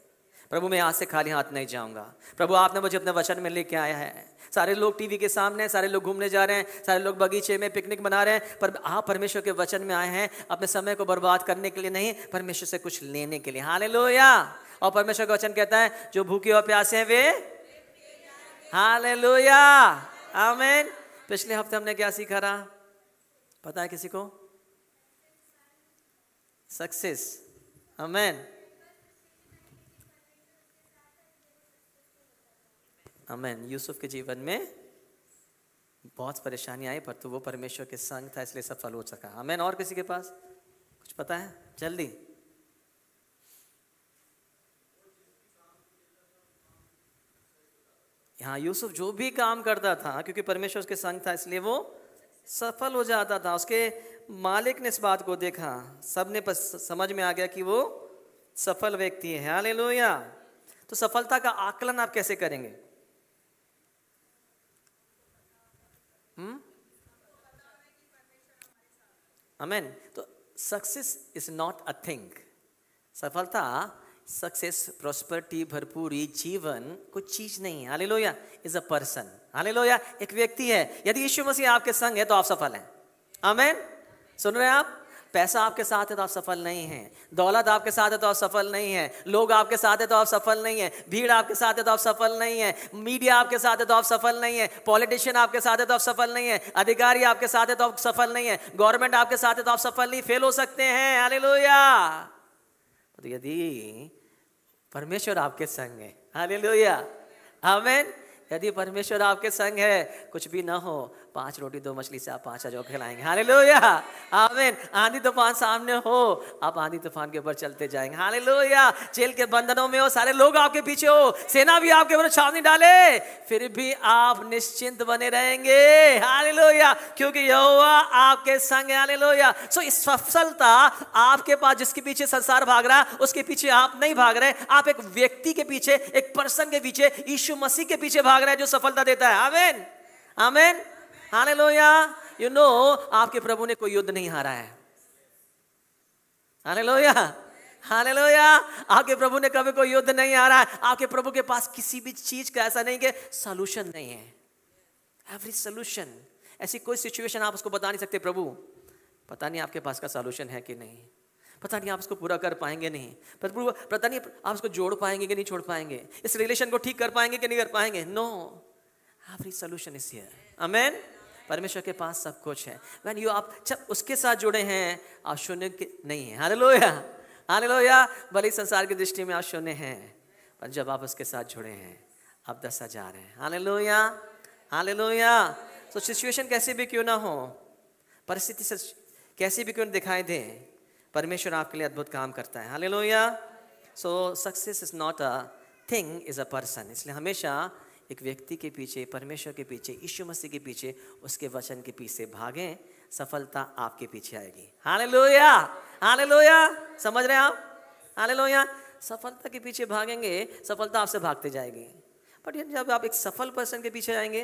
Speaker 1: प्रभु मैं आज से खाली हाथ नहीं जाऊंगा। प्रभु आपने मुझे अपने वचन में लेके आया है। सारे लोग टीवी के सामने, सारे लोग घूमने जा रहे हैं, सारे लोग बगीचे में पिकनिक मना रहे हैं, पर आप परमेश्वर के वचन में आए हैं अपने समय को बर्बाद करने के लिए नहीं, परमेश्वर से कुछ लेने के लिए। हालेलुया। और परमेश्वर का वचन कहता है जो भूखे और प्यासे हैं वे, हालेलुया, आमीन। पिछले हफ्ते हमने क्या सीखा रहा, पता है किसी को? सक्सेस। आमीन, आमीन। यूसुफ के जीवन में बहुत परेशानी आई, पर तो वो परमेश्वर के संग था इसलिए सफल हो सका। आमीन। और किसी के पास कुछ पता है? जल्दी। यहाँ यूसुफ जो भी काम करता था क्योंकि परमेश्वर उसके संग था इसलिए वो सफल हो जाता था। उसके मालिक ने इस बात को देखा, सबने समझ में आ गया कि वो सफल व्यक्ति है। हालेलुया। तो सफलता का आकलन आप कैसे करेंगे? आमीन। तो success is not a thing. सफलता, सक्सेस, प्रॉस्पेरिटी, भरपूरी, जीवन कुछ चीज नहीं है। Hallelujah. Is a person. Hallelujah. एक व्यक्ति है। यदि यीशु मसीह आपके संग है तो आप सफल हैं। आमीन। सुन रहे हैं आप? पैसा आपके साथ है तो आप सफल नहीं हैं। दौलत आपके साथ है तो आप सफल नहीं हैं। लोग आपके साथ है तो आप सफल नहीं हैं। भीड़ आपके साथ है तो आप सफल नहीं हैं। मीडिया आपके साथ है तो आप सफल नहीं हैं। पॉलिटिशियन आपके साथ है तो आप सफल नहीं हैं। अधिकारी आपके साथ है तो आप सफल नहीं हैं। गवर्नमेंट आपके साथ है तो आप सफल नहीं, फेल हो सकते हैं। हालेलुया। तो यदि परमेश्वर आपके संग है, हालेलुया, आमीन। यदि परमेश्वर आपके संग है, कुछ भी ना हो, 5 रोटी 2 मछली से आप 5 हजार खिलाएंगे। हालेलुया, आमीन। आंधी तूफान सामने हो, आप आंधी तूफान के ऊपर चलते जाएंगे। हालेलुया। जेल के बंधनों में हो, सारे लोग आपके पीछे हो, सेना भी आपके ऊपर छावनी डाले, फिर भी आप निश्चिंत बने रहेंगे। हालेलुया। क्योंकि यहोवा आपके संग है। हालेलुया। सो इस सफलता आपके पास, जिसके पीछे संसार भाग रहा है उसके पीछे आप नहीं भाग रहे। आप एक व्यक्ति के पीछे, एक पर्सन के पीछे, यीशु मसीह के पीछे भाग रहे हैं जो सफलता देता है। आमीन, आमीन, हालेलुया। यू नो, आपके प्रभु ने कोई युद्ध नहीं हारा है। Hallelujah, hallelujah. आपके प्रभु ने कभी कोई युद्ध नहीं हारा है। आपके प्रभु के पास किसी भी चीज का ऐसा नहीं कि सॉल्यूशन नहीं है। एवरी सॉल्यूशन, ऐसी कोई सिचुएशन आप उसको बता नहीं सकते प्रभु पता नहीं आपके पास का सॉल्यूशन है कि नहीं, पता नहीं आप उसको पूरा कर पाएंगे नहीं, प्रभु पता नहीं आप उसको जोड़ पाएंगे कि नहीं छोड़ पाएंगे, इस रिलेशन को ठीक कर पाएंगे कि नहीं कर पाएंगे। No, every solution is here. Amen. परमेश्वर के पास सब कुछ है। व्हेन यू, आप जब उसके साथ जुड़े हैं आप शून्य नहीं है। Hallelujah, hallelujah. भले संसार की दृष्टि में आप शून्य हैं, पर जब आप उसके साथ जुड़े हैं आप 10,000 हैं। Hallelujah, hallelujah. तो सिचुएशन कैसे भी क्यों ना हो, परिस्थिति से कैसी भी क्यों दिखाई दे, परमेश्वर आपके लिए अद्भुत काम करता है। Hallelujah. So success is not a thing, is a person. इसलिए हमेशा एक व्यक्ति के पीछे, परमेश्वर के पीछे, यीशु मसीह के पीछे, उसके वचन के पीछे भागें, सफलता आपके पीछे आएगी। Hallelujah, hallelujah. समझ रहे हैं आप? हालेलुया। सफलता के पीछे भागेंगे, सफलता आपसे भागते जाएगी। बट जब आप एक सफल पर्सन के पीछे जाएंगे,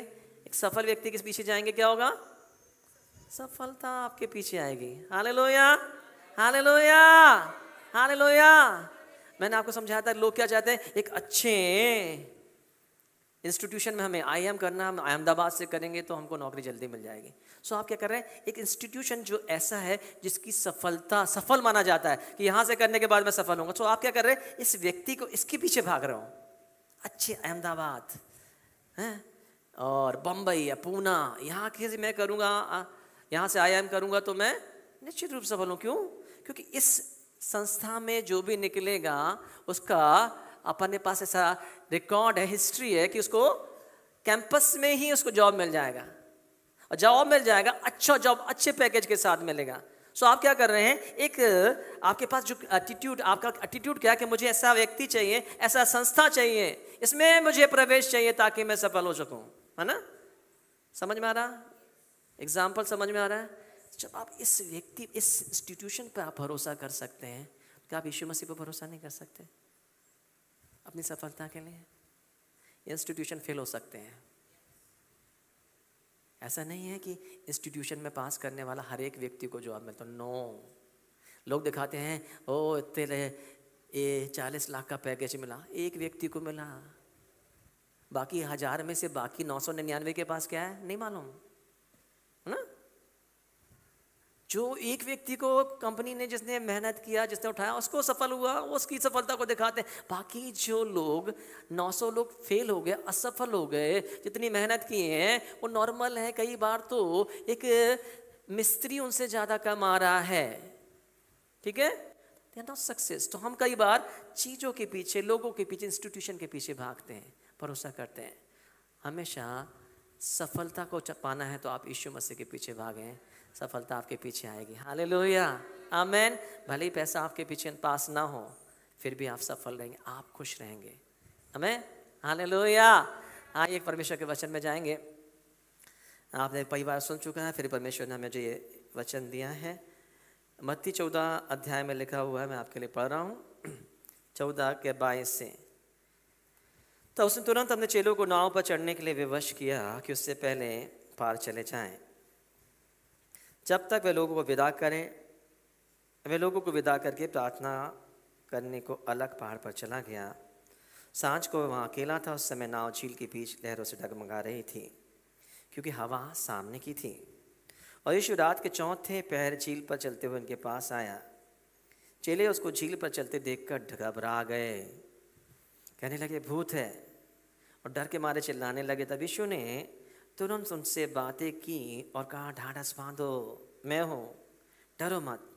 Speaker 1: एक सफल व्यक्ति के पीछे जाएंगे, क्या होगा? सफलता आपके पीछे आएगी। Hallelujah, hallelujah, hallelujah. मैंने आपको समझाया था, लोग क्या चाहते हैं, एक अच्छे इंस्टीट्यूशन में हमें IIM करना, हम अहमदाबाद से करेंगे तो हमको नौकरी जल्दी मिल जाएगी। सो आप क्या कर रहे हैं, एक इंस्टीट्यूशन जो ऐसा है जिसकी सफलता, सफल माना जाता है कि यहाँ से करने के बाद मैं सफल होऊंगा। सो आप क्या कर रहे हैं, इस व्यक्ति को इसके पीछे भाग रहे हो, अच्छे अहमदाबाद हैं और बम्बई या पूना, यहाँ से मैं करूँगा, यहाँ से IIM करूँगा तो मैं निश्चित रूप से सफल हूँ। क्यों? क्योंकि इस संस्था में जो भी निकलेगा उसका अपने पास ऐसा रिकॉर्ड है, हिस्ट्री है कि उसको कैंपस में ही उसको जॉब मिल जाएगा, और जॉब मिल जाएगा, अच्छा जॉब अच्छे पैकेज के साथ मिलेगा। सो आप क्या कर रहे हैं, एक आपके पास जो एटीट्यूड, आपका एटीट्यूड क्या है कि मुझे ऐसा व्यक्ति चाहिए, ऐसा संस्था चाहिए, इसमें मुझे प्रवेश चाहिए ताकि मैं सफल हो सकूं, है ना? समझ में आ रहा? एग्जाम्पल समझ में आ रहा है? जब आप इस व्यक्ति, इस इंस्टीट्यूशन पर आप भरोसा कर सकते हैं, क्या आप यीशु मसीह पर भरोसा नहीं कर सकते अपनी सफलता के लिए? इंस्टीट्यूशन फेल हो सकते हैं, ऐसा नहीं है कि इंस्टीट्यूशन में पास करने वाला हर एक व्यक्ति को जॉब मिलता। नो, लोग दिखाते हैं ओ तेरे ये 40 लाख का पैकेज मिला, एक व्यक्ति को मिला, बाकी 1000 में से बाकी 999 के पास क्या है नहीं मालूम, है ना? जो एक व्यक्ति को कंपनी ने, जिसने मेहनत किया, जिसने उठाया, उसको सफल हुआ, उसकी सफलता को दिखाते हैं। बाकी जो लोग 900 लोग फेल हो गए, असफल हो गए, जितनी मेहनत किए हैं वो नॉर्मल है। कई बार तो एक मिस्त्री उनसे ज़्यादा कमा रहा है, ठीक है, दे आर नॉट सक्सेस। तो हम कई बार चीज़ों के पीछे, लोगों के पीछे, इंस्टीट्यूशन के पीछे भागते हैं, भरोसा करते हैं। हमेशा सफलता को पाना है तो आप यीशु मसीह के पीछे भागें, सफलता आपके पीछे आएगी। हालेलुया, आमेन। भले ही पैसा आपके पीछे पास ना हो, फिर भी आप सफल रहेंगे, आप खुश रहेंगे। आमेन, हालेलुया। हाँ, एक परमेश्वर के वचन में जाएंगे। आपने कई बार सुन चुका है, फिर परमेश्वर ने हमें जो ये वचन दिया है, मत्ती 14 अध्याय में लिखा हुआ है, मैं आपके लिए पढ़ रहा हूँ 14 के 22 से। तो उसने तुरंत अपने चेलों को नाव पर चढ़ने के लिए विवश किया कि उससे पहले पार चले जाएं, जब तक वे लोगों को विदा करें। वे लोगों को विदा करके प्रार्थना करने को अलग पहाड़ पर चला गया। सांझ को वहाँ अकेला था। उस समय नाव झील के बीच लहरों से डगमगा रही थी, क्योंकि हवा सामने की थी। और यीशु रात के चौथे पहर झील पर चलते हुए उनके पास आया। चेले उसको झील पर चलते देखकर घबरा गए, कहने लगे भूत है, और डर के मारे चिल्लाने लगे। तब यीशु ने तुरंत उनसे बातें की और कहा, ढाढ़स बांधो, मैं हूँ, डरो मत।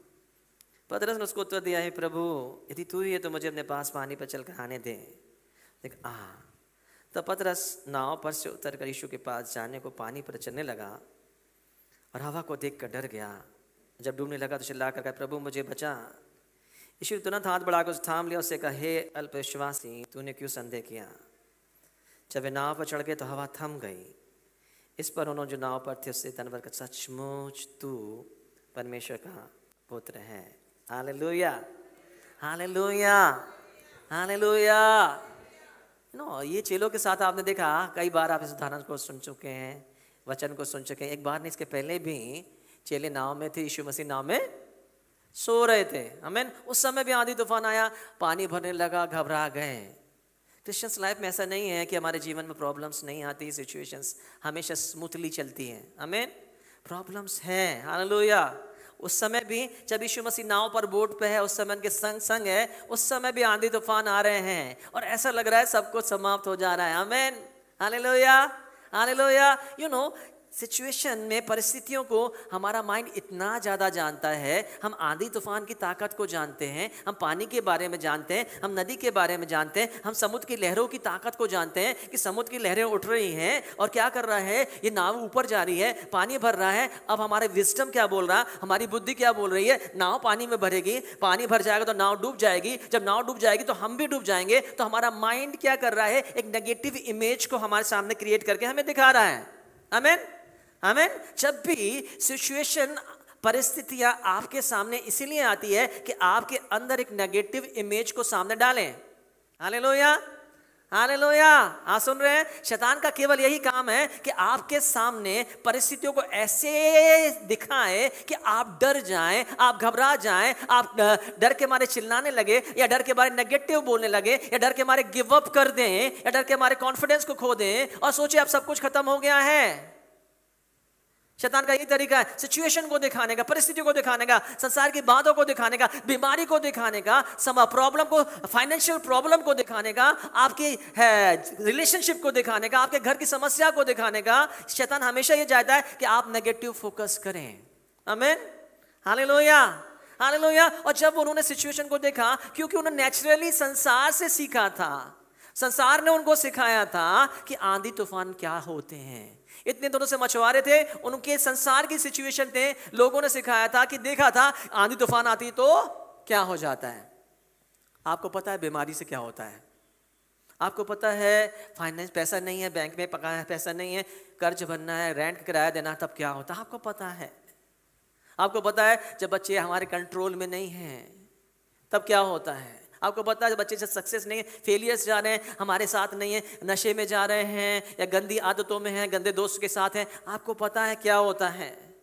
Speaker 1: पतरस ने उसको उत्तर दिया, है प्रभु, यदि तू ही है तो मुझे अपने पास पानी पर चलकर आने दे। तब पतरस नाव पर से उतरकर यीशु के पास जाने को पानी पर चलने लगा और हवा को देखकर डर गया। जब डूबने लगा तो चिल्ला कर कहा, प्रभु मुझे बचा। यीशु ने तुरंत हाथ बढ़ाकर उसे थाम लिया, उससे कहा, हे अल्पविश्वासी, तूने क्यों संदेह किया? जब वे नाव पर चढ़ गए तो हवा थम गई। इस पर उन्होंने जो नाव पर थे उससे तनवर का, सचमुच तू परमेश्वर का पुत्र है। Hallelujah, hallelujah, hallelujah. नो, ये चेलों के साथ आपने देखा, कई बार आप इस उदाहरण को सुन चुके हैं, वचन को सुन चुके हैं। एक बार नहीं, इसके पहले भी चेले नाव में थे, यीशु मसीह नाव में सो रहे थे। आमीन। उस समय भी आंधी तूफान आया, पानी भरने लगा, घबरा गए। क्रिश्चियंस लाइफ में ऐसा नहीं है कि हमारे जीवन में प्रॉब्लम्स नहीं आती, सिचुएशंस हमेशा स्मूथली चलती हैं। आमीन। प्रॉब्लम्स हैं, हालेलुया। उस समय भी जब यीशु मसीह नाव पर बोट पे है, उस समय उनके संग संग है, उस समय भी आंधी तूफान आ रहे हैं और ऐसा लग रहा है सब कुछ समाप्त हो जा रहा है। आमीन, hallelujah, hallelujah. You know, situation में, परिस्थितियों को हमारा माइंड इतना ज़्यादा जानता है। हम आंधी तूफान की ताकत को जानते हैं, हम पानी के बारे में जानते हैं, हम नदी के बारे में जानते हैं, हम समुद्र की लहरों की ताकत को जानते हैं कि समुद्र की लहरें उठ रही हैं और क्या कर रहा है, ये नाव ऊपर जा रही है, पानी भर रहा है। अब हमारे विजडम क्या बोल रहा, हमारी बुद्धि क्या बोल रही है, नाव पानी में भरेगी, पानी भर जाएगा तो नाव डूब जाएगी, जब नाव डूब जाएगी तो हम भी डूब जाएंगे। तो हमारा माइंड क्या कर रहा है, एक नेगेटिव इमेज को हमारे सामने क्रिएट करके हमें दिखा रहा है। आमीन, आमीन। जब भी सिचुएशन, परिस्थितियां आपके सामने इसीलिए आती है कि आपके अंदर एक नेगेटिव इमेज को सामने डालें। Hallelujah, hallelujah. आप सुन रहे हैं? शैतान का केवल यही काम है कि आपके सामने परिस्थितियों को ऐसे दिखाए कि आप डर जाएं, आप घबरा जाएं, आप डर के मारे चिल्लाने लगे, या डर के मारे नेगेटिव बोलने लगे, या डर के मारे गिव अप कर दें, या डर के मारे कॉन्फिडेंस को खो दें और सोचे अब सब कुछ खत्म हो गया है। शैतान का यही तरीका है, सिचुएशन को दिखाने का, परिस्थितियों को दिखाने का, संसार की बातों को दिखाने का, बीमारी को दिखाने का, प्रॉब्लम को, फाइनेंशियल प्रॉब्लम को दिखाने का, आपकी रिलेशनशिप को दिखाने का, आपके घर की समस्या को दिखाने का। शैतान हमेशा ये चाहता है कि आप नेगेटिव फोकस करें। आमीन, हालेलुया, हालेलुया। और जब उन्होंने सिचुएशन को देखा, क्योंकि उन्होंने नेचुरली संसार से सीखा था, संसार ने उनको सिखाया था कि आंधी तूफान क्या होते हैं। इतने दिनों से मछुआरे थे, उनके संसार की सिचुएशन थे, लोगों ने सिखाया था कि देखा था आंधी तूफान आती तो क्या हो जाता है। आपको पता है बीमारी से क्या होता है, आपको पता है फाइनेंस, पैसा नहीं है बैंक में, पका है पैसा नहीं है, कर्ज भरना है, रेंट किराया देना, तब क्या होता है आपको पता है। आपको पता है जब बच्चे हमारे कंट्रोल में नहीं हैं तब क्या होता है। आपको पता है जब बच्चे से सक्सेस नहीं है, फेलियर्स जा रहे हैं, हमारे साथ नहीं है, नशे में जा रहे हैं या गंदी आदतों में हैं, गंदे दोस्त के साथ हैं, आपको पता है क्या होता है।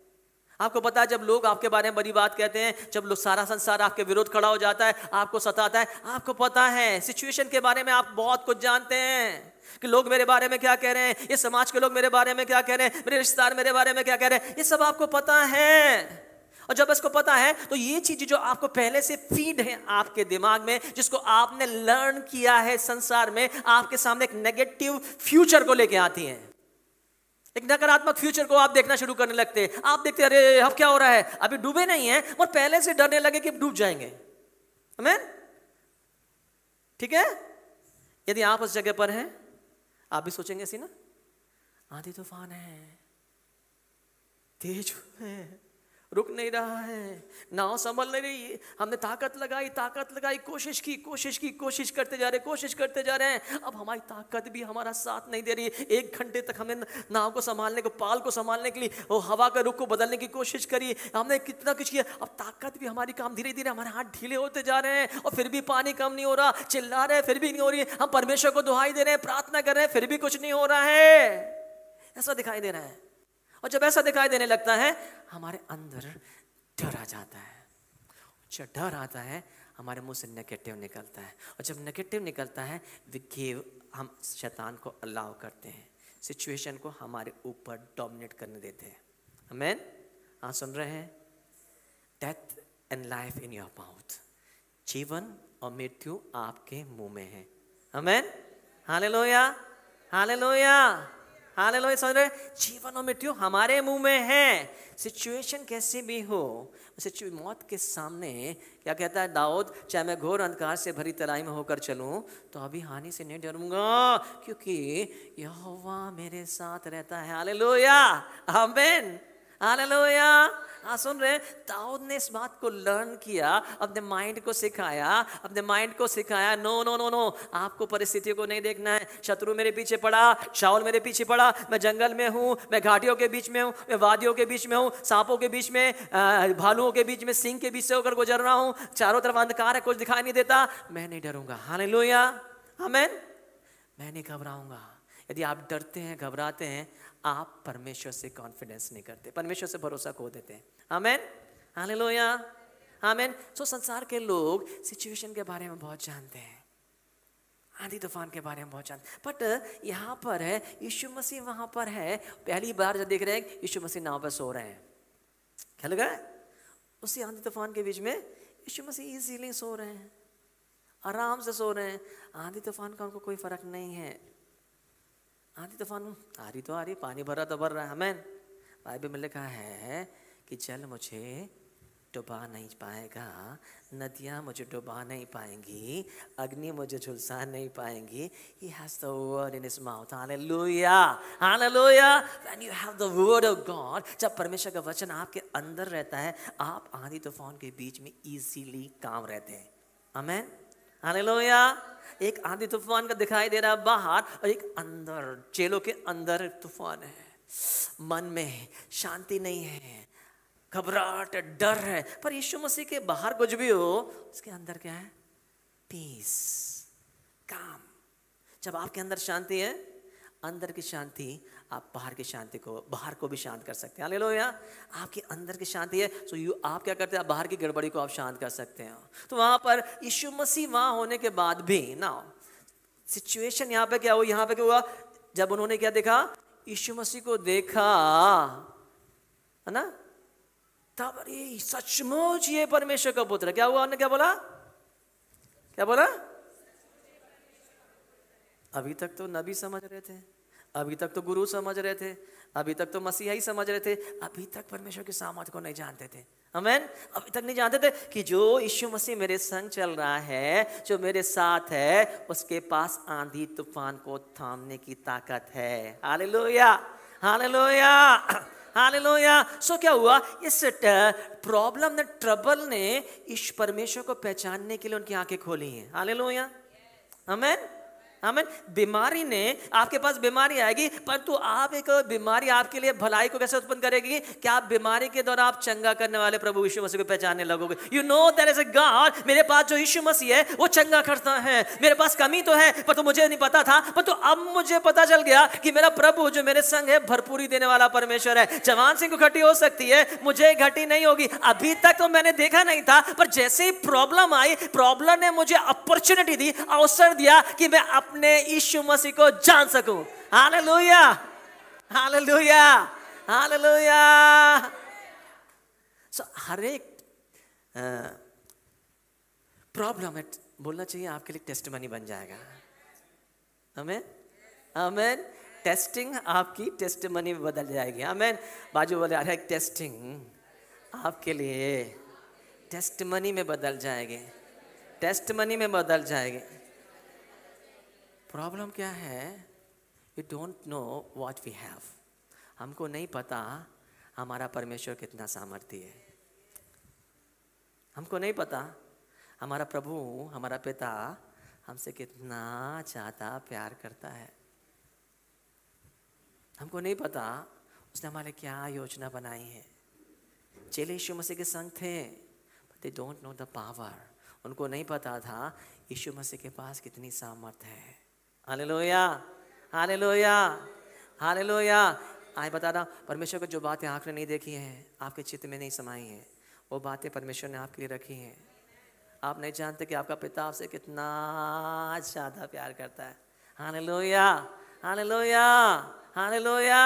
Speaker 1: आपको पता है जब लोग आपके बारे में बड़ी बात कहते हैं, जब लोग सारा संसार आपके विरोध खड़ा हो जाता है, आपको सताता है, आपको पता है सिचुएशन के बारे में आप बहुत कुछ जानते हैं कि लोग मेरे बारे में क्या कह रहे हैं, ये समाज के लोग मेरे बारे में क्या कह रहे हैं, मेरे रिश्तेदार मेरे बारे में क्या कह रहे हैं, ये सब आपको पता है। और जब इसको पता है तो ये चीजें जो आपको पहले से फीड है आपके दिमाग में, जिसको आपने लर्न किया है संसार में, आपके सामने एक नेगेटिव फ्यूचर को लेके आती हैं। एक नकारात्मक फ्यूचर को आप देखना शुरू करने लगते हैं। आप देखते हैं अरे अब क्या हो रहा है, अभी डूबे नहीं है और पहले से डरने लगे कि डूब जाएंगे। आमीन, ठीक है। यदि आप उस जगह पर हैं, आप भी सोचेंगे ऐसी ना, आंधी तूफान है, तेज है, रुक नहीं रहा है, नाव संभल नहीं रही, हमने ताकत लगाई, कोशिश करते जा रहे हैं, अब हमारी ताकत भी हमारा साथ नहीं दे रही। 1 घंटे तक हमने नाव को संभालने को, पाल को संभालने के लिए वो हवा का रुख को बदलने की कोशिश करी, हमने कितना कुछ किया, अब ताकत भी हमारी काम, धीरे धीरे हमारे हाथ ढीले होते जा रहे हैं और फिर भी पानी कम नहीं हो रहा, चिल्ला रहे हैं फिर भी नहीं हो रही, हम परमेश्वर को दुहाई दे रहे हैं, प्रार्थना कर रहे हैं, फिर भी कुछ नहीं हो रहा है। ऐसा दिखाई दे रहा है। और जब ऐसा दिखाई देने लगता है, हमारे अंदर डर आ जाता है। जब डर आता है, हमारे मुंह से नेगेटिव निकलता है, और जब नेगेटिव निकलता है, हम शैतान को अलाउ करते हैं, सिचुएशन को हमारे ऊपर डोमिनेट करने देते हैं। आमीन, हाँ सुन रहे हैं। Death and life in your mouth, जीवन और मृत्यु आपके मुंह में है। आमीन, हालेलुया, हालेलुया, हालेलुया। समझ रहे, जीवन और मृत्यु हमारे मुंह में है। सिचुएशन कैसी भी हो, मौत के सामने क्या कहता है दाऊद, चाहे मैं घोर अंधकार से भरी तराई में होकर चलूं तो अभी हानि से नहीं डरूंगा, क्योंकि यहोवा मेरे साथ रहता है। हालेलुया, आमीन, हालेलुया। हाँ सुन रहे, दाऊद ने इस बात को लर्न किया, अपने माइंड को सिखाया, नो नो नो नो, आपको परिस्थितियों को नहीं देखना है। शत्रु मेरे पीछे पड़ा, शाऊल मेरे पीछे पड़ा, मैं जंगल में हूँ, मैं घाटियों के बीच में हूँ, मैं वादियों के बीच में हूँ, सांपों के बीच में, भालुओं के बीच में, सिंह के बीच से होकर गुजर रहा हूँ, चारों तरफ अंधकार है, कुछ दिखाई नहीं देता, मैं नहीं डरूंगा। हालेलुया, आमीन, मैं नहीं घबराऊंगा। यदि आप डरते हैं, घबराते हैं, आप परमेश्वर से कॉन्फिडेंस नहीं करते, परमेश्वर से भरोसा खो देते हैं। आमीन, हालेलुया, आमीन। सो संसार के लोग सिचुएशन के बारे में बहुत जानते हैं, आंधी तूफान के बारे में बहुत जानते हैं, बट यहाँ पर है यीशु मसीह, वहाँ पर है, पहली बार जब देख रहे हैं यीशु मसीह नाव पर सो रहे हैं, क्या लगा उसी आंधी तूफान के बीच में यीशु मसीह इजीली सो रहे हैं, आराम से सो रहे हैं। आंधी तूफान का उनको कोई फर्क नहीं है। आंधी तूफान आ रही तो आ रही, पानी भरा तो भर रहा है। आमीन, बाइबल में लिखा है कि जल मुझे डुबा नहीं पाएगा, नदियाँ मुझे डुबा नहीं पाएंगी, अग्नि मुझे झुलसा नहीं पाएंगी। He has the word in his mouth. Hallelujah, hallelujah. When you have the word of God, जब परमेश्वर का वचन आपके अंदर रहता है, आप आंधी तूफान के बीच में इजीली काम रहते हैं। आमीन, हालेलुया। एक आंधी तूफान का दिखाई दे रहा है बाहर, और एक अंदर, चेलों के अंदर तूफान है, मन में शांति नहीं है, घबराहट, डर है। पर यीशु मसीह के बाहर कुछ भी हो, उसके अंदर क्या है? पीस, काम। जब आपके अंदर शांति है, अंदर की शांति आप बाहर की शांति को, बाहर को भी शांत कर सकते हैं। हालेलुया। आपके अंदर की शांति है, सो आप क्या करते हैं, आप बाहर की गड़बड़ी को आप शांत कर सकते हो। तो वहां पर यीशु मसीह वहां होने के बाद भी ना सिचुएशन यहाँ पे क्या हुआ, यहाँ पे क्या हुआ, जब उन्होंने क्या देखा, यीशु मसीह को देखा, है ना, तब अरे सचमुच ये परमेश्वर का पुत्र है। क्या हुआ, उन्होंने क्या बोला, क्या बोला? अभी तक तो नबी समझ रहे थे, अभी तक तो गुरु समझ रहे थे, अभी तक तो मसीहा ही समझ रहे थे, अभी तक परमेश्वर की सामर्थ को नहीं जानते थे। आमीन। अभी तक नहीं जानते थे कि जो यीशु मसीह मेरे संग चल रहा है, जो मेरे साथ है, उसके पास आंधी तूफान को थामने की ताकत है। Hallelujah, hallelujah, hallelujah. सो क्या हुआ, इस प्रॉब्लम ने, ट्रबल ने इस परमेश्वर को पहचानने के लिए उनकी आंखें खोली हैं। हालेलुया, आमीन, आमीन। बीमारी ने, आपके पास बीमारी आएगी, परंतु आप एक बीमारी आपके लिए भलाई को कैसे उत्पन्न करेगी कि आप बीमारी के द्वारा आप चंगा करने वाले प्रभु यीशु मसीह को पहचानने लगोगे। You know there is a God, मेरे पास जो यीशु मसीह है वो चंगा करता है। मेरे पास कमी तो है, पर तो मुझे नहीं पता था, पर तो अब मुझे पता चल गया कि मेरा प्रभु जो मेरे संग है भरपूरी देने वाला परमेश्वर है। जवान सिंह को घटी हो सकती है, मुझे घटी नहीं होगी। अभी तक तो मैंने देखा नहीं था, पर जैसे ही प्रॉब्लम आई, प्रॉब्लम ने मुझे अपॉर्चुनिटी दी, अवसर दिया कि मैं अपने यीशु मसीह को जान सकूं। Hallelujah, hallelujah, hallelujah. सो हर एक प्रॉब्लम है, बोलना चाहिए आपके लिए टेस्टिमनी बन जाएगा। आमीन, आमीन। टेस्टिंग आपकी टेस्टिमनी में बदल जाएगी। आमीन। बाजू वाले, हर एक टेस्टिंग आपके लिए टेस्टिमनी में बदल जाएगी, टेस्टिमनी में बदल जाएगी। प्रॉब्लम क्या है, we don't know what we have. हमको नहीं पता हमारा परमेश्वर कितना सामर्थ्य है, हमको नहीं पता हमारा प्रभु, हमारा पिता हमसे कितना ज़्यादा प्यार करता है। हमको नहीं पता उसने हमारे क्या योजना बनाई है। चेले यीशु मसीह के संग थे, but they don't know the power. उनको नहीं पता था यीशु मसीह के पास कितनी सामर्थ है। Hallelujah, hallelujah, hallelujah. आज बता रहा, परमेश्वर को जो बातें आँख ने नहीं देखी हैं, आपके चित्त में नहीं समाई हैं, वो बातें परमेश्वर ने आपके लिए रखी हैं। आप नहीं जानते कि आपका पिता आपसे कितना ज़्यादा प्यार करता है। Hallelujah, hallelujah, hallelujah.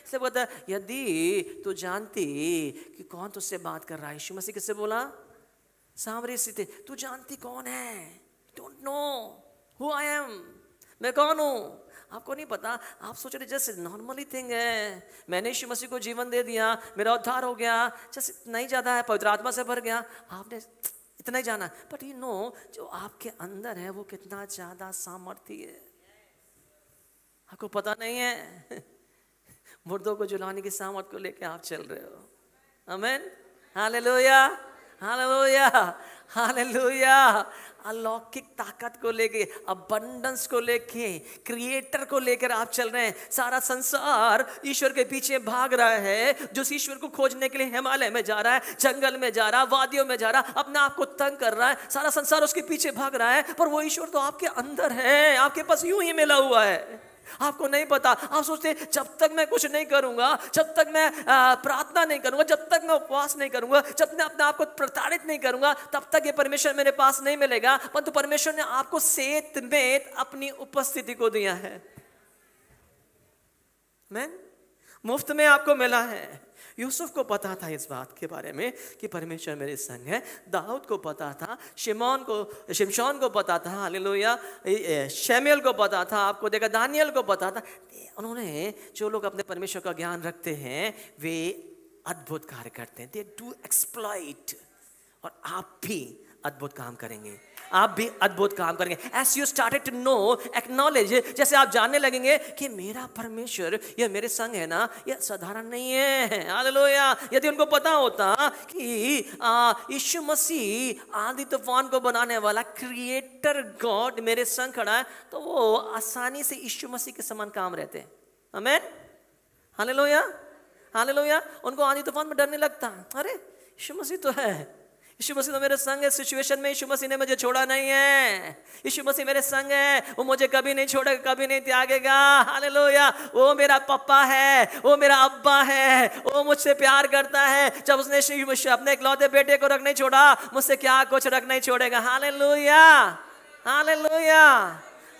Speaker 1: इसलिए बोलता है, यदि तू जानती कि कौन तुझसे बात कर रहा है। यीशु मसीह किससे बोला? सामरी से थे। तू जानती कौन है? Don't know who I am, मैं कौन हूँ, आपको नहीं पता। आप सोच रहे जैसे नॉर्मली थिंग है, मैंने यीशु मसीह को जीवन दे दिया, मेरा उद्धार हो गया, जैसे नहीं ज़्यादा है, पवित्र आत्मा से भर गया, आपने इतना ही जाना। बट यू नो जो आपके अंदर है वो कितना ज़्यादा सामर्थ्य है, आपको पता नहीं है। मुर्दों को जुलाने की सामर्थ को लेके आप चल रहे हो। आमीन, हालेलुया, हालेलुया, हालेलुया। अलौकिक ताकत को लेके, अबंडेंस को लेके, क्रिएटर को लेकर आप चल रहे हैं। सारा संसार ईश्वर के पीछे भाग रहा है। जो ईश्वर को खोजने के लिए हिमालय में जा रहा है, जंगल में जा रहा है, वादियों में जा रहा है, अपने आप को तंग कर रहा है, सारा संसार उसके पीछे भाग रहा है, पर वो ईश्वर तो आपके अंदर है, आपके पास यूं ही मिला हुआ है। आपको नहीं पता। आप सोचते जब तक मैं कुछ नहीं करूंगा, जब तक मैं प्रार्थना नहीं करूंगा, जब तक मैं उपवास नहीं करूंगा, जब मैं अपने आप को प्रताड़ित नहीं करूंगा, तब तक ये परमेश्वर मेरे पास नहीं मिलेगा। परंतु परमेश्वर ने आपको सेत में अपनी उपस्थिति को दिया है। मैं मुफ्त में आपको मिला है। यूसुफ को पता था इस बात के बारे में कि परमेश्वर मेरे संग है। दाऊद को पता था, शिमशोन को पता था, हालेलुया, शमूएल को पता था, आपको देखा दानियल को पता था। उन्होंने, जो लोग अपने परमेश्वर का ज्ञान रखते हैं वे अद्भुत कार्य करते हैं, दे डू एक्सप्लॉइट। और आप भी अद्भुत काम करेंगे, आप भी अद्भुत काम करेंगे। As you started to know, acknowledge, जैसे आप जानने लगेंगे कि मेरा परमेश्वर ये मेरे संग है ना, ये साधारण नहीं है। हालेलुया। यदि उनको पता होता कि यीशु मसीह आंधी तूफान को बनाने वाला क्रिएटर गॉड मेरे संग खड़ा है, तो वो आसानी से यीशु मसीह के समान काम रहते हैं। आमीन, हालेलुया, हालेलुया। उनको आंधी तूफान में डर नहीं लगता। अरे यीशु मसीह तो है, यीशु मसीह तो मेरे संग है सिचुएशन में, यीशु मसीह ने मुझे छोड़ा नहीं है, यीशु मसीह मेरे संग है, वो मुझे कभी नहीं छोड़ेगा, कभी नहीं त्यागेगा। हालेलुया। वो मेरा पप्पा है, वो मेरा अब्बा है, वो मुझसे प्यार करता है। जब उसने अपने इकलौते बेटे को रख नहीं छोड़ा, मुझसे क्या कुछ रख नहीं छोड़ेगा। Hallelujah, hallelujah.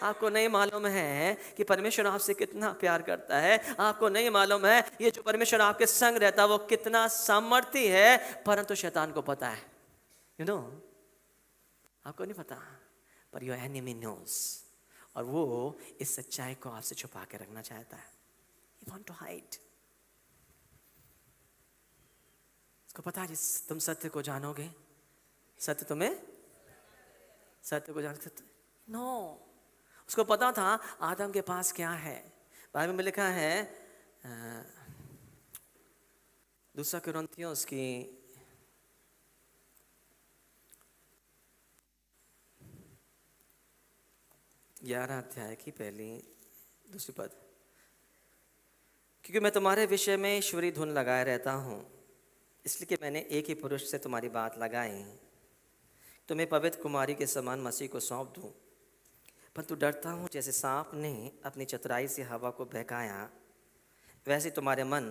Speaker 1: आपको नहीं मालूम है कि परमेश्वर आपसे कितना प्यार करता है, आपको नहीं मालूम है ये जो परमेश्वर आपके संग रहता है वो कितना सामर्थी है, परंतु शैतान को पता है। You know, आपको नहीं पता, पर योर एनिमी नोस, और वो इस सच्चाई को आपसे छुपा के रखना चाहता है। You want to hide. उसको पता है जिस तुम सत्य को जानोगे, सत्य तुम्हें, सत्य को जानते नो। उसको पता था आदम के पास क्या है। बाइबल में लिखा है 2 कुरिन्थियों उसकी 11 अध्याय की पहली दूसरी पद, क्योंकि मैं तुम्हारे विषय में ईश्वरी धुन लगाए रहता हूँ, इसलिए कि मैंने एक ही पुरुष से तुम्हारी बात लगाई, तुम्हें पवित्र कुमारी के समान मसीह को सौंप दूँ। परंतु डरता हूँ जैसे सांप ने अपनी चतुराई से हवा को बहकाया, वैसे तुम्हारे मन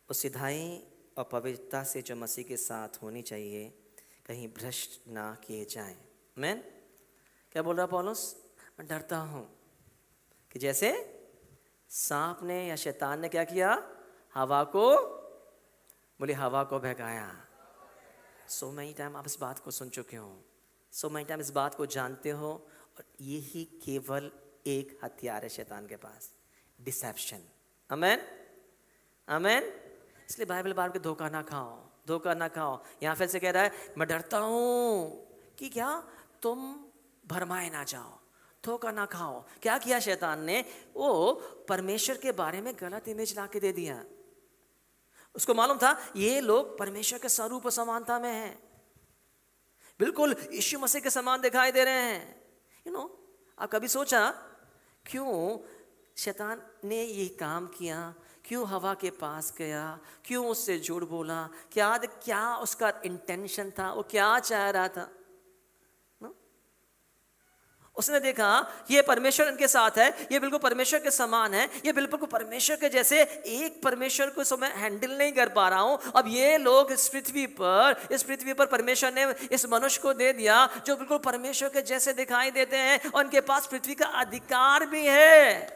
Speaker 1: उस सिधाई और पवित्रता से जो मसीह के साथ होनी चाहिए कहीं भ्रष्ट ना किए जाएं। आमीन। क्या बोल रहा पौलुस? मैं डरता हूँ कि जैसे सांप ने या शैतान ने क्या किया, हवा को, बोले हवा को बहकाया। सो मेनी टाइम आप इस बात को सुन चुके हो, सो मेनी टाइम इस बात को जानते हो, और यही केवल एक हथियार है शैतान के पास, डिसेप्शन। आमीन, आमीन। इसलिए बाइबल बार के धोखा ना खाओ, धोखा ना खाओ। यहाँ फिर से कह रहा है मैं डरता हूँ कि क्या तुम भरमाए ना जाओ, धोखा ना खाओ। क्या किया शैतान ने? वो परमेश्वर के बारे में गलत इमेज ला के दे दिया। उसको मालूम था ये लोग परमेश्वर के स्वरूप और समानता में हैं, बिल्कुल यीशु मसीह के समान दिखाई दे रहे हैं। यू नो, आप कभी सोचा क्यों शैतान ने ये काम किया, क्यों हवा के पास गया, क्यों उससे झूठ बोला, क्या उसका इंटेंशन था, वो क्या चाह रहा था? उसने देखा ये परमेश्वर इनके साथ है, ये बिल्कुल परमेश्वर के समान है, ये बिल्कुल परमेश्वर के जैसे, एक परमेश्वर को मैं हैंडल नहीं कर पा रहा हूं। अब ये लोग इस पृथ्वी पर परमेश्वर ने इस मनुष्य को दे दिया जो बिल्कुल परमेश्वर के जैसे दिखाई देते हैं, और इनके पास पृथ्वी का अधिकार भी है,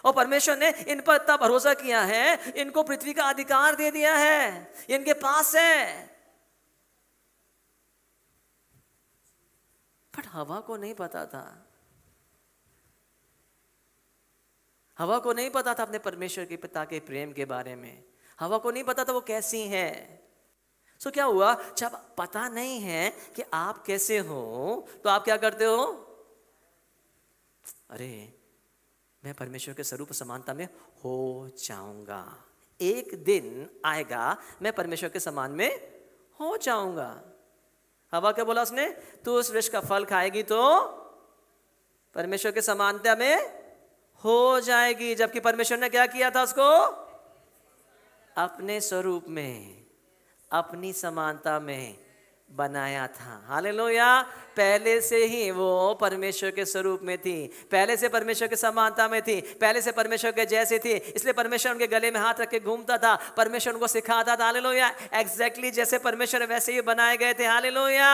Speaker 1: और परमेश्वर ने इन पर इतना भरोसा किया है, इनको पृथ्वी का अधिकार दे दिया है, इनके पास है। बट हवा को नहीं पता था, हवा को नहीं पता था अपने परमेश्वर के पिता के प्रेम के बारे में, हवा को नहीं पता था वो कैसी है। सो क्या हुआ, जब पता नहीं है कि आप कैसे हो तो आप क्या करते हो? अरे मैं परमेश्वर के स्वरूप समानता में हो जाऊंगा, एक दिन आएगा मैं परमेश्वर के समान में हो जाऊंगा। हवा क्या बोला उसने? तू उस वृक्ष का फल खाएगी तो परमेश्वर के समानता में हो जाएगी। जबकि परमेश्वर ने क्या किया था? उसको अपने स्वरूप में, अपनी समानता में बनाया था। हालेलुया। पहले से ही वो परमेश्वर के स्वरूप में थी, पहले से परमेश्वर के समानता में थी, पहले से परमेश्वर के जैसे थी। इसलिए परमेश्वर उनके गले में हाथ रख के घूमता था, परमेश्वर उनको सिखाता था। हालेलुया। एग्जैक्टली जैसे परमेश्वर वैसे ही बनाए गए थे। हालेलुया।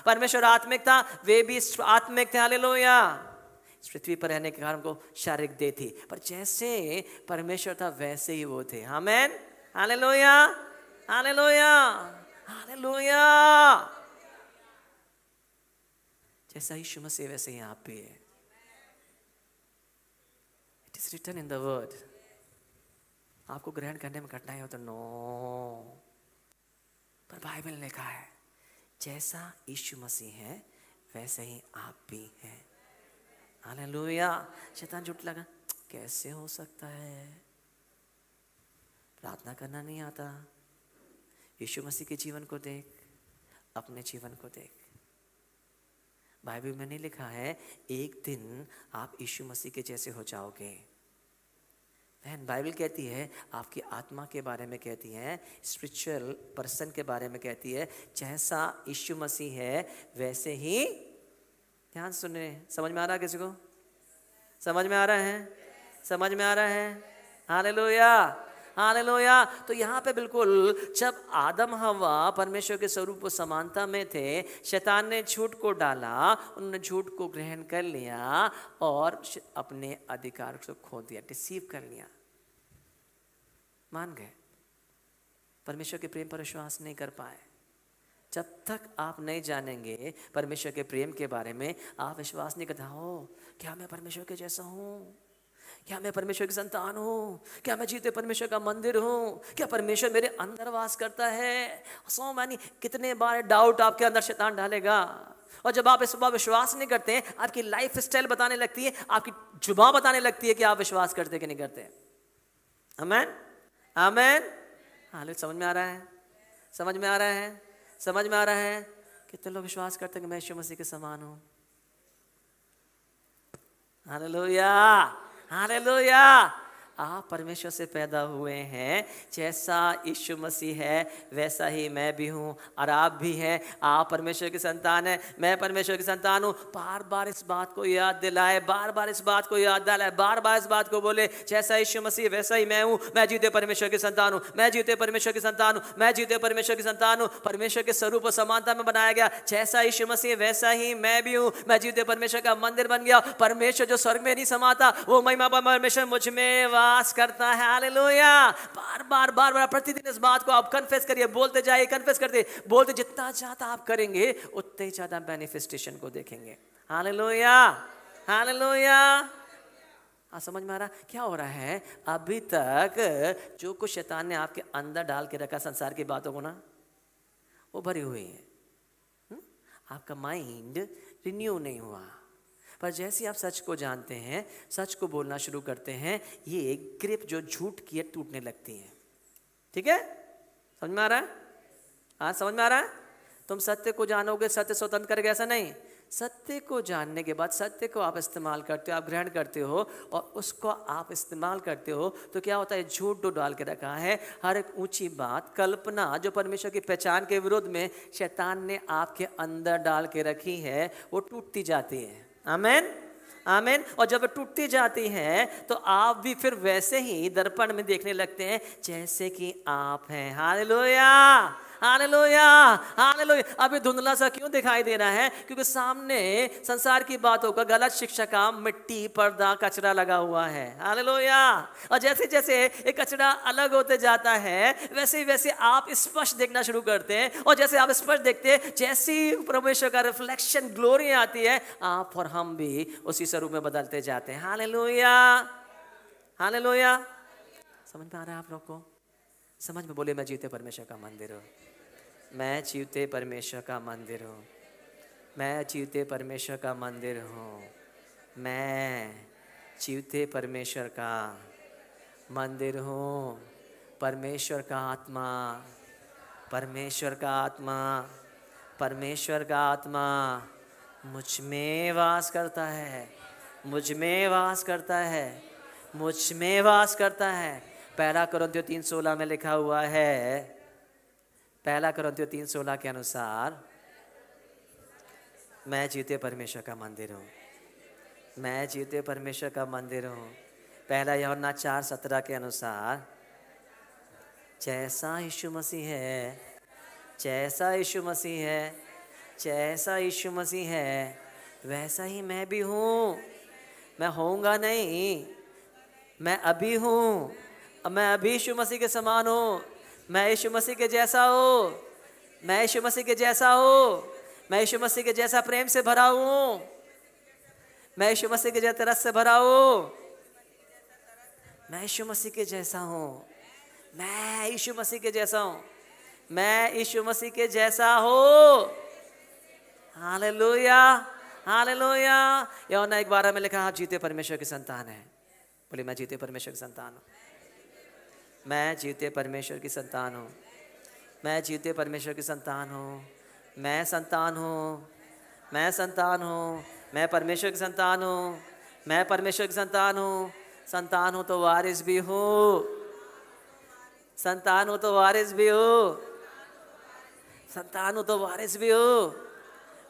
Speaker 1: परमेश्वर आत्मिक था, वे भी आत्मिक थे। हालेलुया। इस पृथ्वी पर रहने के कारण उनको शारीरिक देह थी, पर जैसे परमेश्वर था वैसे ही वो थे। आमीन। Hallelujah, hallelujah, hallelujah. जैसा यीशु मसीह वैसे ही आप भी है। It is written in the word. आपको ग्रहण करने में कठिनाई हो तो नो, पर बाइबल ने लिखा है जैसा यीशु मसीह है वैसे ही आप भी हैं। हालेलुया। शैतान झूठ लगा, कैसे हो सकता है, प्रार्थना करना नहीं आता। यीशु मसीह के जीवन को देख, अपने जीवन को देख। बाइबल में नहीं लिखा है एक दिन आप यीशु मसीह के जैसे हो जाओगे? बहन बाइबल कहती है, आपकी आत्मा के बारे में कहती है, स्पिरिचुअल पर्सन के बारे में कहती है, जैसा यीशु मसीह है वैसे ही, ध्यान सुने, समझ में आ रहा है किसी को? समझ में आ रहा है? समझ में आ रहा है? Hallelujah, hallelujah. तो यहाँ पे बिल्कुल जब आदम हवा परमेश्वर के स्वरूप व समानता में थे, शैतान ने झूठ को डाला, उन्होंने झूठ को ग्रहण कर लिया और अपने अधिकार को खो दिया, डिसीव कर लिया, मान गए, परमेश्वर के प्रेम पर विश्वास नहीं कर पाए। जब तक आप नहीं जानेंगे परमेश्वर के प्रेम के बारे में, आप विश्वास नहीं करते हो क्या मैं परमेश्वर के जैसा हूँ, क्या मैं परमेश्वर की संतान हूँ, क्या मैं जीते परमेश्वर का मंदिर हूँ, क्या परमेश्वर मेरे अंदर वास करता है। सो मैनी, कितने बार डाउट आपके अंदर शैतान डालेगा, और जब आप इस बात विश्वास नहीं करते हैं, आपकी लाइफ स्टाइल बताने लगती है, आपकी जुबान बताने लगती है कि आप विश्वास करते कि नहीं करते। आमेन, आमेन। हाल समझ में आ रहा है? समझ में आ रहा है? समझ में आ रहा है? कितने लोग विश्वास करते हैं कि मैं यीशु मसीह के समान हूँ? Hallelujah, hallelujah. आप परमेश्वर से पैदा हुए हैं, जैसा यीशु मसीह है वैसा ही मैं भी हूँ और आप भी हैं। आप परमेश्वर की संतान हैं, मैं परमेश्वर की संतान हूँ। बार बार इस बात को याद दिलाए, बार बार इस बात को याद दिलाए, बार बार इस बात को बोले, जैसा यीशु मसीह वैसा ही मैं हूँ, मैं जीते परमेश्वर की संतान हूँ, मैं जीते परमेश्वर की संतान हूँ, मैं जीते परमेश्वर की संतान हूँ। परमेश्वर के स्वरूप और समानता में बनाया गया, जैसा यीशु मसीह वैसा ही मैं भी हूँ, मैं जीते परमेश्वर का मंदिर बन गया। परमेश्वर जो स्वर्ग में नहीं समाता, वो महिमा परमेश्वर मुझ में वास करता है। हालेलुया। बार बार बार बार प्रतिदिन इस बात को आप कन्फेस करिए, बोलते जाइए, कन्फेस करते बोलते, जितना ज्यादा आप करेंगे उतने ही ज्यादा मैनिफेस्टेशन को देखेंगे। Hallelujah, hallelujah. समझ में आ रहा क्या हो रहा है? अभी तक जो कुछ शैतान ने आपके अंदर डाल के रखा संसार की बातों को ना, वो भरी हुई है। आपका माइंड रिन्यू नहीं हुआ, पर जैसे आप सच को जानते हैं, सच को बोलना शुरू करते हैं, ये ग्रिप जो झूठ की है टूटने लगती है। ठीक है? समझ में आ रहा है? हाँ, समझ में आ रहा है? तुम सत्य को जानोगे, सत्य स्वतंत्र करेगा, ऐसा नहीं। सत्य को जानने के बाद सत्य को आप इस्तेमाल करते हो, आप ग्रहण करते हो और उसको आप इस्तेमाल करते हो, तो क्या होता है? झूठ जो डाल के रखा है, हर एक ऊंची बात, कल्पना जो परमेश्वर की पहचान के विरुद्ध में शैतान ने आपके अंदर डाल के रखी है, वो टूटती जाती है। आमेन, आमेन। और जब टूटती जाती है तो आप भी फिर वैसे ही दर्पण में देखने लगते हैं जैसे कि आप हैं। Hallelujah, hallelujah, hallelujah. अभी धुंधला सा क्यों दिखाई दे रहा है? क्योंकि सामने संसार की बातों का, गलत शिक्षा का मिट्टी, पर्दा, कचरा लगा हुआ है। हालेलुया। और जैसे जैसे एक कचरा अलग होते जाता है, वैसे वैसे आप स्पष्ट देखना शुरू करते हैं, और जैसे आप स्पष्ट देखते हैं, जैसी परमेश्वर का रिफ्लेक्शन, ग्लोरी आती है, आप और हम भी उसी स्वरूप में बदलते जाते हैं। Hallelujah, hallelujah. समझ में आ रहा है आप लोग को? समझ में बोले, मैं जीते परमेश्वर का मंदिर हूँ, मैं जीते परमेश्वर का मंदिर हूँ, मैं जीते परमेश्वर का मंदिर हूँ, मैं जीते परमेश्वर का मंदिर हूँ। परमेश्वर का आत्मा, परमेश्वर का आत्मा, परमेश्वर का आत्मा मुझ में वास करता है, मुझ में वास करता है, मुझ में वास करता है। पहला कुरिन्थियों 3:16 में लिखा हुआ है, पहला कुरिन्थियों 3:16 के अनुसार, मैं जीते परमेश्वर का मंदिर हूँ, मैं जीते परमेश्वर का मंदिर हूँ। पहला यूहन्ना 4:17 के अनुसार, जैसा यीशु मसीह है, जैसा यीशु मसीह है, जैसा यीशु मसीह है, वैसा ही मैं भी हूँ। मैं होऊंगा नहीं, मैं अभी हूँ, मैं अभी यीशु मसीह के समान हूँ, मैं यीशु मसीह के जैसा हूँ, मैं यीशु मसीह के जैसा हूँ, मैं यीशु मसीह के जैसा प्रेम से भरा हूँ, मैं यीशु मसीह के जैसा रस से भरा हूँ, मैं यीशु मसीह के जैसा हूँ, मैं यीशु मसीह के जैसा हूँ, मैं यीशु मसीह के जैसा हूँ। Hallelujah, hallelujah. यूहन्ना 1:12 में लिखा, आप जीते परमेश्वर की संतान है। बोले, मैं जीते परमेश्वर की संतान हूँ, मैं जीते परमेश्वर की संतान हूँ, मैं जीते परमेश्वर की संतान हूँ, मैं संतान हूँ, मैं संतान हूँ, मैं परमेश्वर की संतान हूँ, मैं परमेश्वर की संतान हूँ, संतान हो तो वारिस भी हो, संतान हो तो वारिस भी हो, संतान हो तो वारिस भी हो।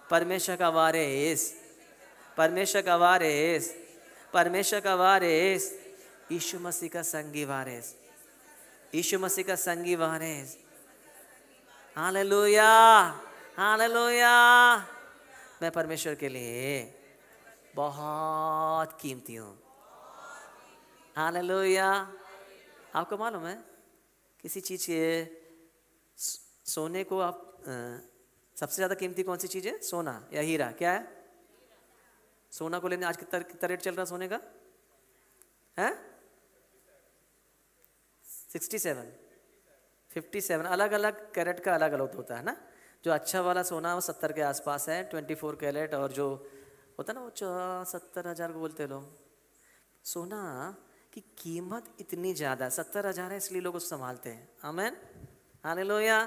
Speaker 1: परमेश्वर का वारिस, परमेश्वर का वारिस, परमेश्वर का वारिस, यीशु मसीह का संगी वारिस, यीशु मसीह का संगी वारिस। Hallelujah, hallelujah. मैं परमेश्वर के लिए बहुत कीमती हूँ। हालेलुया। आपको मालूम है किसी चीज़ के सोने को आप सबसे ज़्यादा कीमती कौन सी चीज़ है? सोना या हीरा? क्या है? सोना को लेने आज कितना रेट चल रहा सोने का है? 67, 57। अलग अलग कैरेट का अलग अलग होता है ना। जो अच्छा वाला सोना वो 70 के आसपास है, 24 कैरेट। और जो होता है ना वो 70,000 को बोलते लोग। सोना की कीमत इतनी ज़्यादा है, 70,000 है इसलिए लोग उसको संभालते हैं। आमीन, हालेलुया।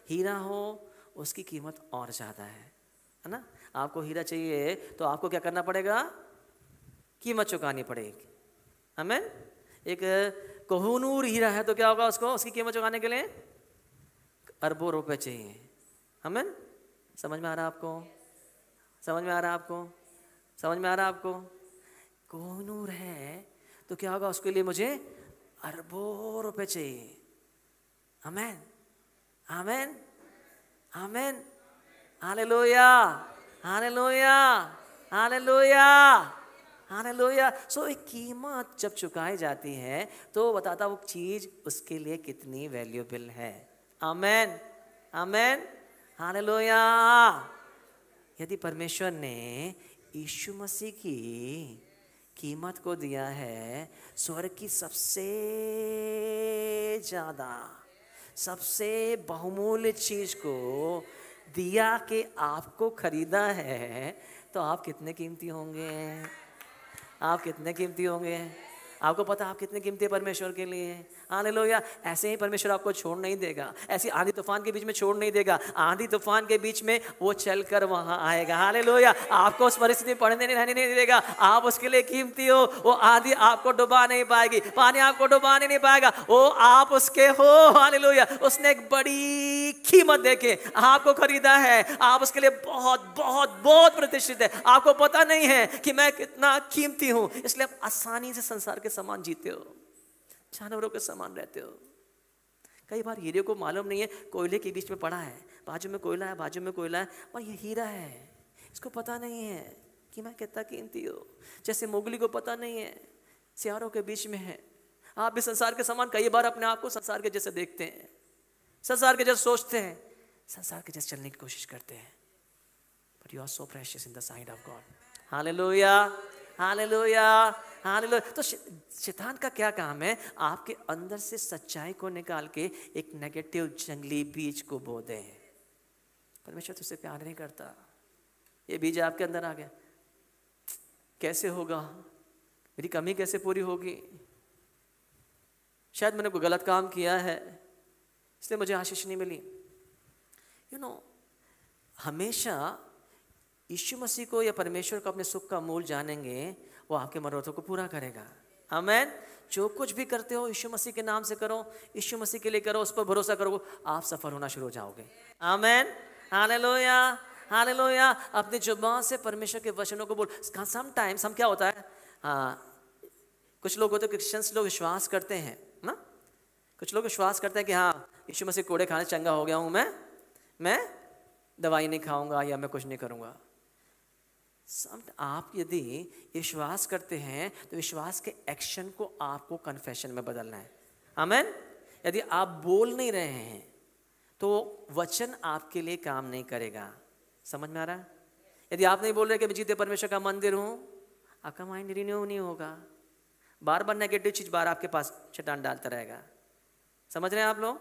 Speaker 1: हीरा हो उसकी कीमत और ज़्यादा है ना। आपको हीरा चाहिए तो आपको क्या करना पड़ेगा? कीमत चुकानी पड़ेगी। आमीन। एक कोहिनूर हीरा है तो क्या होगा? उसको उसकी कीमत चुकाने के लिए अरबों रुपए चाहिए। आमीन। समझ में आ रहा है आपको? समझ में आ रहा है आपको? समझ में आ रहा है आपको? कोहिनूर है तो क्या होगा? उसके लिए मुझे अरबों रुपए चाहिए। आमीन, आमीन, आमीन, हालेलुया, हालेलुया, हालेलुया, हालेलुया। सो एक कीमत जब चुकाई जाती है तो बताता वो चीज़ उसके लिए कितनी वैल्यूएबल है। आमीन, आमीन, हालेलुया। यदि परमेश्वर ने यीशु मसीह की कीमत को दिया है, स्वर्ग की सबसे ज़्यादा, सबसे बहुमूल्य चीज़ को दिया कि आपको खरीदा है, तो आप कितने कीमती होंगे? आप कितने कीमती होंगे? आपको पता आप कितने कीमती है परमेश्वर के लिए? हालेलुया। ऐसे ही परमेश्वर आपको छोड़ नहीं देगा, ऐसी आंधी तूफान के बीच में छोड़ नहीं देगा। आंधी तूफान के बीच में वो चलकर वहां आएगा। हालेलुया। आपको उस परिस्थिति में पड़ने नहीं रहने नहीं देगा। आप उसके लिए कीमती हो। वो आंधी आपको डुबा नहीं पाएगी, पानी आपको डुबाने नहीं पाएगा। वो आप उसके हो। हालेलुया। उसने एक बड़ी कीमत देके आपको खरीदा है। आप उसके लिए बहुत बहुत बहुत प्रतिष्ठित है। आपको पता नहीं है कि मैं कितना कीमती हूं, इसलिए आप आसानी से संसार के समान जीते हो, जानवरों के समान रहते हो। कई बार हीरे को मालूम नहीं है कोयले के बीच में पड़ा है, बाजू में कोयला है, बाजू में कोयला है, और ये हीरा है। इसको पता नहीं है कि मैं कितना कीमती हूँ। जैसे मोगली को पता नहीं है सियारों के बीच में है। आप भी संसार के समान कई बार अपने आप को संसार के जैसे देखते हैं, संसार के जैसे सोचते हैं, संसार के जैसे चलने की कोशिश करते हैं। But you are so precious in the sight of God. Hallelujah, hallelujah, hallelujah. तो शैतान का क्या काम है? आपके अंदर से सच्चाई को निकाल के एक नेगेटिव जंगली बीज को बो दे। परमेश्वर तुझसे प्यार नहीं करता, ये बीज आपके अंदर आ गया, कैसे होगा? मेरी कमी कैसे पूरी होगी? शायद मैंने कोई गलत काम किया है इसलिए मुझे आशीष नहीं मिली। यू नो, हमेशा यीशु मसीह को या परमेश्वर को अपने सुख का मूल जानेंगे, वो आपके मनोरथों को पूरा करेगा। आमीन। जो कुछ भी करते हो यीशु मसीह के नाम से करो, यीशु मसीह के लिए करो, उस पर भरोसा करो, आप सफल होना शुरू हो जाओगे। आमीन, हालेलुया, हालेलुया। अपनी जुबान से परमेश्वर के वचनों को बोल। समटाइम्स हम क्या होता है, कुछ लोग होते हैं क्रिश्चियंस, लोग विश्वास करते हैं ना, कुछ लोग विश्वास करते हैं कि हाँ यीशु मसीह कोड़े खाने चंगा हो गया हूँ, मैं दवाई नहीं खाऊंगा या मैं कुछ नहीं करूँगा। आप यदि विश्वास करते हैं तो विश्वास के एक्शन को आपको कन्फेशन में बदलना है। आमीन। यदि आप बोल नहीं रहे हैं तो वचन आपके लिए काम नहीं करेगा। समझ में आ रहा है? यदि आप नहीं बोल रहे कि मैं जीते परमेश्वर का मंदिर हूँ, आपका माइंड रिन्यू नहीं होगा। बार बार नेगेटिव चीज बार आपके पास शैतान डालता रहेगा। समझ रहे हैं आप लोग?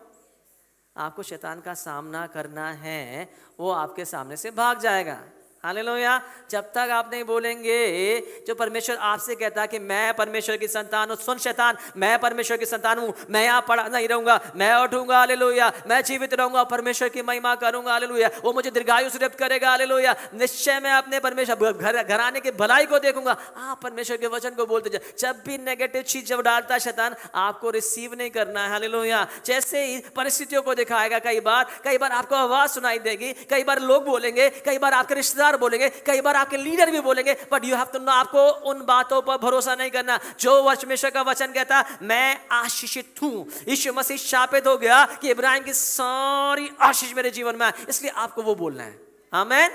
Speaker 1: आपको शैतान का सामना करना है, वो आपके सामने से भाग जाएगा। हालेलुया। जब तक आप नहीं बोलेंगे, जो परमेश्वर आपसे कहता है कि मैं परमेश्वर की संतान हूँ, सुन शैतान, मैं परमेश्वर की संतान हूँ, मैं यहाँ पड़ा नहीं रहूंगा, मैं उठूंगा, हालेलुया, मैं जीवित रहूंगा, परमेश्वर की महिमा करूंगा, हालेलुया, वो मुझे दीर्घायु से प्राप्त करेगा, हालेलुया, निश्चय मैं अपने परमेश्वर घराने की भलाई को देखूंगा। आप परमेश्वर के वचन को बोलते जाए। जब भी नेगेटिव चीज जब डालता है शैतान, आपको रिसीव नहीं करना है, हालेलुया। जैसे ही परिस्थितियों को दिखाएगा, कई बार आपको आवाज सुनाई देगी, कई बार लोग बोलेंगे, कई बार आपके रिश्तेदार बोलेंगे, कई बार आपके लीडर भी बोलेंगे, but you have to know, आपको उन बातों पर भरोसा नहीं करना। जो परमेश्वर का वचन कहता, मैं आशीषित हूं, यीशु मसीह शापित हो गया कि इब्राहिम की सारी आशीष मेरे जीवन में है, इसलिए आपको वो बोलना है। Amen,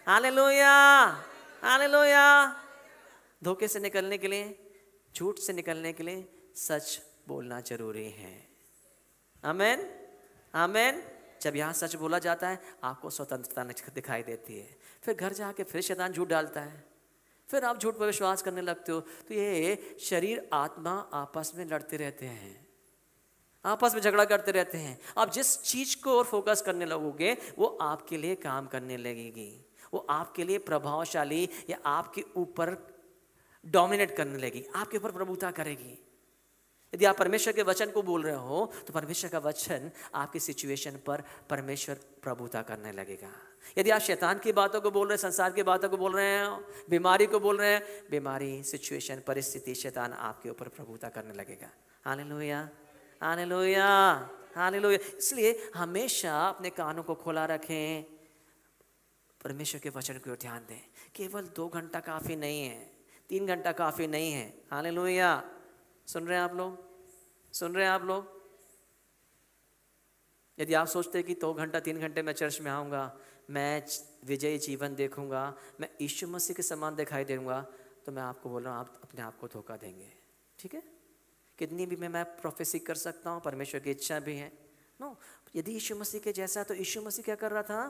Speaker 1: hallelujah, hallelujah. धोखे से निकलने के लिए, झूठ से निकलने के लिए सच बोलना जरूरी है। आमेन, आमेन। जब यहाँ सच बोला जाता है, आपको स्वतंत्रता दिखाई देती है। फिर घर जाके फिर शैतान झूठ डालता है, फिर आप झूठ पर विश्वास करने लगते हो। तो ये शरीर आत्मा आपस में लड़ते रहते हैं, आपस में झगड़ा करते रहते हैं। आप जिस चीज को और फोकस करने लगोगे, वो आपके लिए काम करने लगेगी, वो आपके लिए प्रभावशाली या आपके ऊपर डोमिनेट करने लगेगी, आपके ऊपर प्रभुता करेगी। यदि आप परमेश्वर के वचन को बोल रहे हो, तो परमेश्वर का वचन आपकी सिचुएशन पर परमेश्वर प्रभुता करने लगेगा। यदि आप शैतान की बातों को बोल रहे हैं, संसार की बातों को बोल रहे हैं, बीमारी को बोल रहे हैं, बीमारी, सिचुएशन, परिस्थिति, शैतान आपके ऊपर प्रभुता करने लगेगा। Hallelujah, hallelujah, hallelujah. इसलिए हमेशा अपने कानों को खोला रखें, परमेश्वर के वचन को ध्यान दें। केवल 2 घंटा काफ़ी नहीं है, 3 घंटा काफ़ी नहीं है। हालेलुया। सुन रहे हैं आप लोग, सुन रहे हैं आप लोग? यदि आप सोचते हैं कि 2 घंटा 3 घंटे मैं चर्च में आऊँगा, मैं विजयी जीवन देखूंगा, मैं यीशु मसीह के समान दिखाई दूंगा, तो मैं आपको बोल रहा हूँ, आप अपने आप को धोखा देंगे। ठीक है, कितनी भी मैं प्रोफेसी कर सकता हूँ, परमेश्वर की इच्छा भी है। नो, यदि यीशु मसीह के जैसा, तो यीशु मसीह क्या कर रहा था?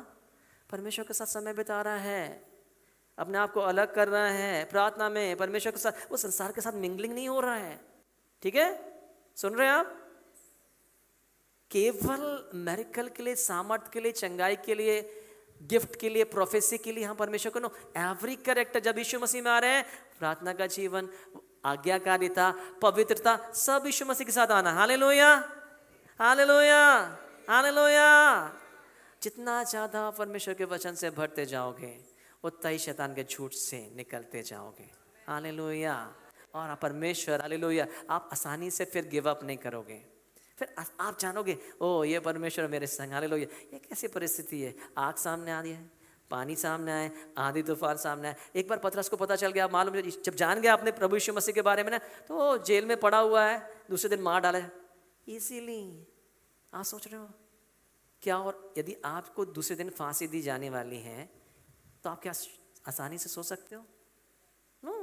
Speaker 1: परमेश्वर के साथ समय बिता रहा है, अपने आप को अलग कर रहा है प्रार्थना में, परमेश्वर के साथ। वो संसार के साथ मिंगलिंग नहीं हो रहा है। ठीक है, सुन रहे हैं आप? केवल मेरिकल के लिए, सामर्थ के लिए, चंगाई के लिए, गिफ्ट के लिए, प्रोफेसी के लिए हम परमेश्वर को नो। एवरी कैरेक्टर जब यीशु मसीह में आ रहे हैं, प्रार्थना का जीवन, आज्ञाकारिता, पवित्रता, सब यीशु मसीह के साथ आना। Hallelujah, hallelujah, hallelujah. जितना ज्यादा परमेश्वर के वचन से भरते जाओगे, उतना ही शैतान के झूठ से निकलते जाओगे। हालेलुया। और परमेश्वर, हालेलुया, आप आसानी से फिर गिव अप नहीं करोगे। फिर आप जानोगे, ओ ये परमेश्वर मेरे संग। हालेलुया। ये कैसी परिस्थिति है? आग सामने आ रही है, पानी सामने आए, आंधी तूफान सामने आए। एक बार पतरस को पता चल गया, मालूम जब जान गया अपने प्रभु यीशु मसीह के बारे में ना, तो जेल में पड़ा हुआ है, दूसरे दिन मार डाला इसीलिए। आप सोच रहे हो क्या? और यदि आपको दूसरे दिन फांसी दी जाने वाली है, तो आप क्या आसानी से सो सकते हो? नो।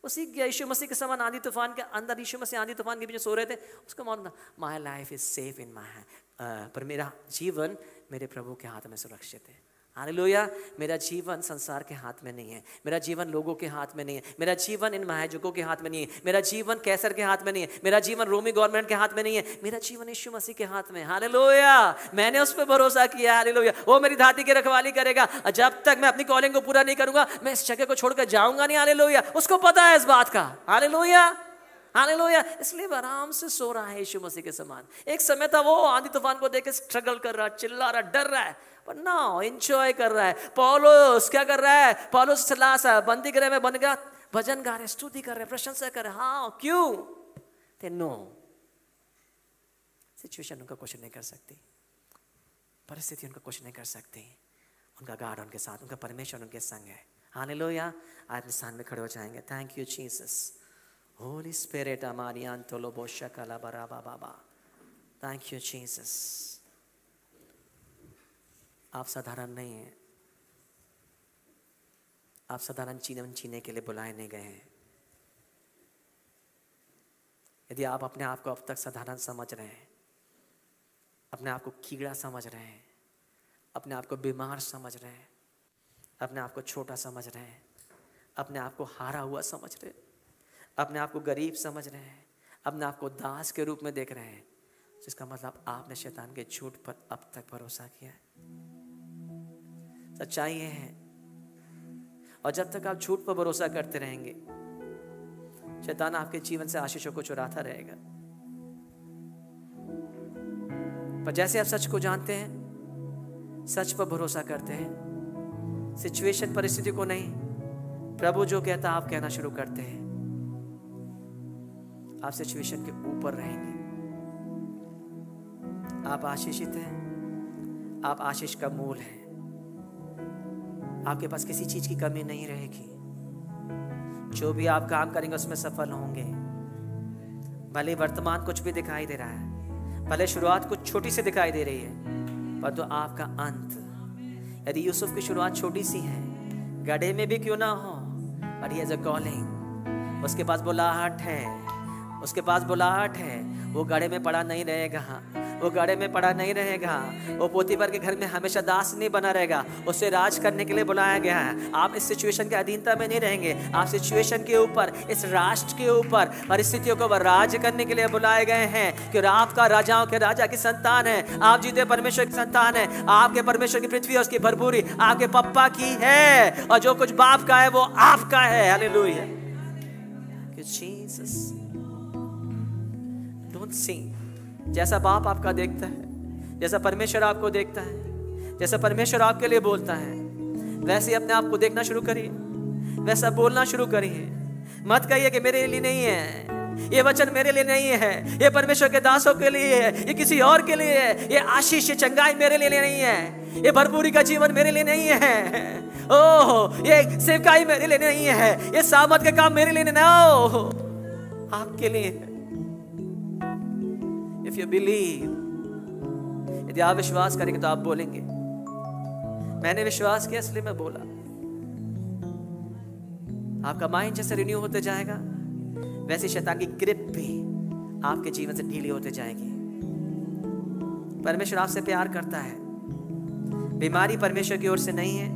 Speaker 1: उसी यीशु मसीह के समान आंधी तूफान के अंदर, यीशु मसीह आंधी तूफान के बीच सो रहे थे, उसका मालूम था, my life is safe in my hand, पर मेरा जीवन मेरे प्रभु के हाथ में सुरक्षित है। हालेलुया। मेरा जीवन संसार के हाथ में नहीं है, मेरा जीवन लोगों के हाथ में नहीं है, मेरा जीवन इन महायाजकों के हाथ में नहीं है, मेरा जीवन कैसर के हाथ में नहीं है, मेरा जीवन रोमी गवर्नमेंट के हाथ में नहीं है, मेरा जीवन यीशु मसीह के हाथ में। हालेलुया। मैंने उस पर भरोसा किया। हालेलुया। वो मेरी धाती की रखवाली करेगा। जब तक मैं अपनी कॉलिंग को पूरा नहीं करूंगा, मैं इस जगह को छोड़कर जाऊंगा नहीं। हालेलुया। उसको पता है इस बात का। Hallelujah, hallelujah. इसलिए वो आराम से सो रहा है यीशु मसीह के समान। एक समय था वो आंधी तूफान को देख के स्ट्रगल कर रहा, चिल्ला रहा, डर रहा है, पर ना एंजॉय कर रहा है। पौलुस क्या कर रहा है? पौलुस सिलास बंदी गृह में बन गया, भजन गा रहे, स्तुति कर रहे, प्रशंसा कर रहे। हाँ, क्यों? they know सिचुएशन उनका क्वेश्चन नहीं कर सकती, परिस्थिति उनका क्वेश्चन नहीं कर सकती। उनका गॉड उनके साथ, उनका परमेश्वर उनके संग है। हालेलुया। आज अपने स्थान में खड़े हो जाएंगे। Thank you Jesus, holy spirit हमारी अंतोलो बोशा कला बराबा बाबा। Thank you Jesus. आप साधारण नहीं हैं, आप साधारण जीवन जीने के लिए बुलाए नहीं गए हैं। यदि आप अपने आप को अब तक साधारण समझ रहे हैं, अपने आप को कीड़ा समझ रहे हैं, अपने आप को बीमार समझ रहे हैं, अपने आप को छोटा समझ रहे हैं, अपने आप को हारा हुआ समझ रहे हैं, अपने आप को गरीब समझ रहे हैं, अपने आप को दास के रूप में देख रहे हैं, जिसका मतलब आपने शैतान के झूठ पर अब तक भरोसा किया है। सच्चाई ये है, और जब तक आप झूठ पर भरोसा करते रहेंगे, शैतान आपके जीवन से आशीषों को चुराता रहेगा। पर जैसे आप सच को जानते हैं, सच पर भरोसा करते हैं, सिचुएशन परिस्थिति को नहीं, प्रभु जो कहता आप कहना शुरू करते हैं, आप सिचुएशन के ऊपर रहेंगे। आप आशीषित हैं, आप आशीष का मूल हैं। आपके पास किसी चीज की कमी नहीं रहेगी। जो भी आप काम करेंगे उसमें सफल होंगे। भले वर्तमान कुछ भी दिखाई दे रहा है, भले शुरुआत कुछ छोटी सी दिखाई दे रही है, पर तो आपका अंत, यदि यूसुफ की शुरुआत छोटी सी है, गड्ढे में भी क्यों ना हो, but he has a calling, उसके पास बुलाहट है, उसके पास बुलाहट है। वो गड्ढे में पड़ा नहीं रहेगा, वो गड्ढे में पड़ा नहीं रहेगा। वो पोतीफर के घर में हमेशा दास नहीं बना रहेगा, उसे राज करने के लिए बुलाया गया है। आप इस सिचुएशन के अधीनता में नहीं रहेंगे, आप सिचुएशन के ऊपर, इस राष्ट्र के ऊपर, परिस्थितियों को राज करने के लिए बुलाए गए हैं। कि आपका राजाओं के राजा की संतान है, आप जीते परमेश्वर की संतान है। आपके परमेश्वर की पृथ्वी और उसकी भरपूरी आपके पप्पा की है, और जो कुछ बाप का है वो आपका है। हालेलुया। जीसस, डोंट सी, जैसा बाप आपका देखता है, जैसा परमेश्वर आपको देखता है, जैसा परमेश्वर आपके लिए बोलता है, वैसे अपने आप को देखना शुरू करिए, वैसा बोलना शुरू करिए। मत कहिए कि मेरे लिए नहीं है, ये वचन मेरे लिए नहीं है, ये परमेश्वर के दासों के लिए है, ये किसी और के लिए है, ये आशीष, ये चंगाई मेरे लिए नहीं है, ये भरपूरी का जीवन मेरे लिए नहीं है, ओह ये सेवकाई मेरे लिए नहीं है, ये सामर्थ के काम मेरे लिए नहीं, आपके लिए है। If you believe, यदि आप विश्वास करेंगे तो आप बोलेंगे, मैंने विश्वास किया इसलिए मैं बोला। आपका माइंड जैसे रिन्यू होते जाएगा, वैसे शैतान की ग्रिप भी आपके जीवन से ढीली होते जाएगी। परमेश्वर आपसे प्यार करता है। बीमारी परमेश्वर की ओर से नहीं है,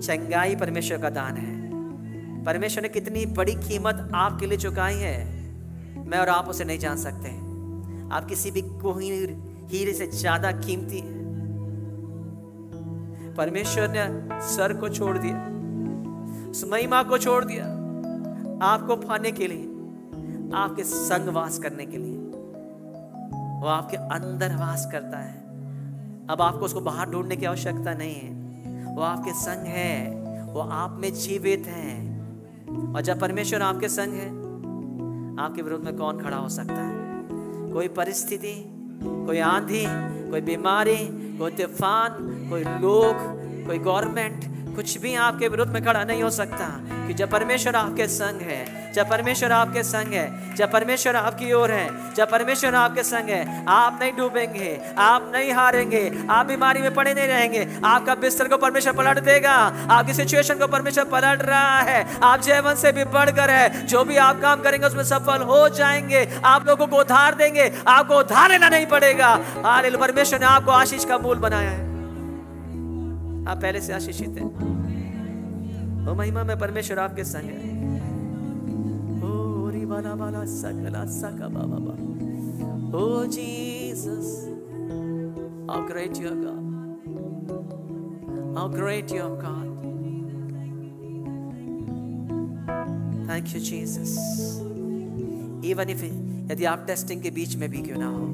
Speaker 1: चंगाई परमेश्वर का दान है। परमेश्वर ने कितनी बड़ी कीमत आपके लिए चुकाई है, मैं और आप उसे नहीं जान सकते। आप किसी भी कोहिनूर हीरे से ज्यादा कीमती है। परमेश्वर ने सर को छोड़ दिया, उस महिमा को छोड़ दिया आपको पाने के लिए, आपके संग वास करने के लिए। वो आपके अंदर वास करता है। अब आपको उसको बाहर ढूंढने की आवश्यकता नहीं है, वो आपके संग है, वो आप में जीवित है। और जब परमेश्वर आपके संग है, आपके विरुद्ध में कौन खड़ा हो सकता है? कोई परिस्थिति, कोई आंधी, कोई बीमारी, कोई तूफान, कोई लोग, कोई गवर्नमेंट, कुछ भी आपके विरुद्ध में खड़ा नहीं हो सकता। कि जब परमेश्वर आपके संग है, जब परमेश्वर आपके संग है, जब परमेश्वर आपकी ओर है, जब परमेश्वर आपके संग है, आप नहीं डूबेंगे, आप नहीं हारेंगे, आप बीमारी में पड़े नहीं रहेंगे। आपका बिस्तर को परमेश्वर पलट देगा, आपकी सिचुएशन को परमेश्वर पलट रहा है। आप जीवन से भी बढ़कर है, जो भी आप काम करेंगे उसमें सफल हो जाएंगे। आप लोगों को उधार देंगे, आपको उधार लेना नहीं पड़ेगा। हालेलुया, परमेश्वर ने आपको आशीष का मूल बनाया है। आप पहले से आशीषित हैं। ओ महिमा में परमेश्वर आपके संग है। ओ रिबाला बाला सकला सका बाबा बा। ओ Jesus, how great you are God, how great you are God. Thank you Jesus. Even if यदि आप टेस्टिंग के बीच में भी क्यों ना हो,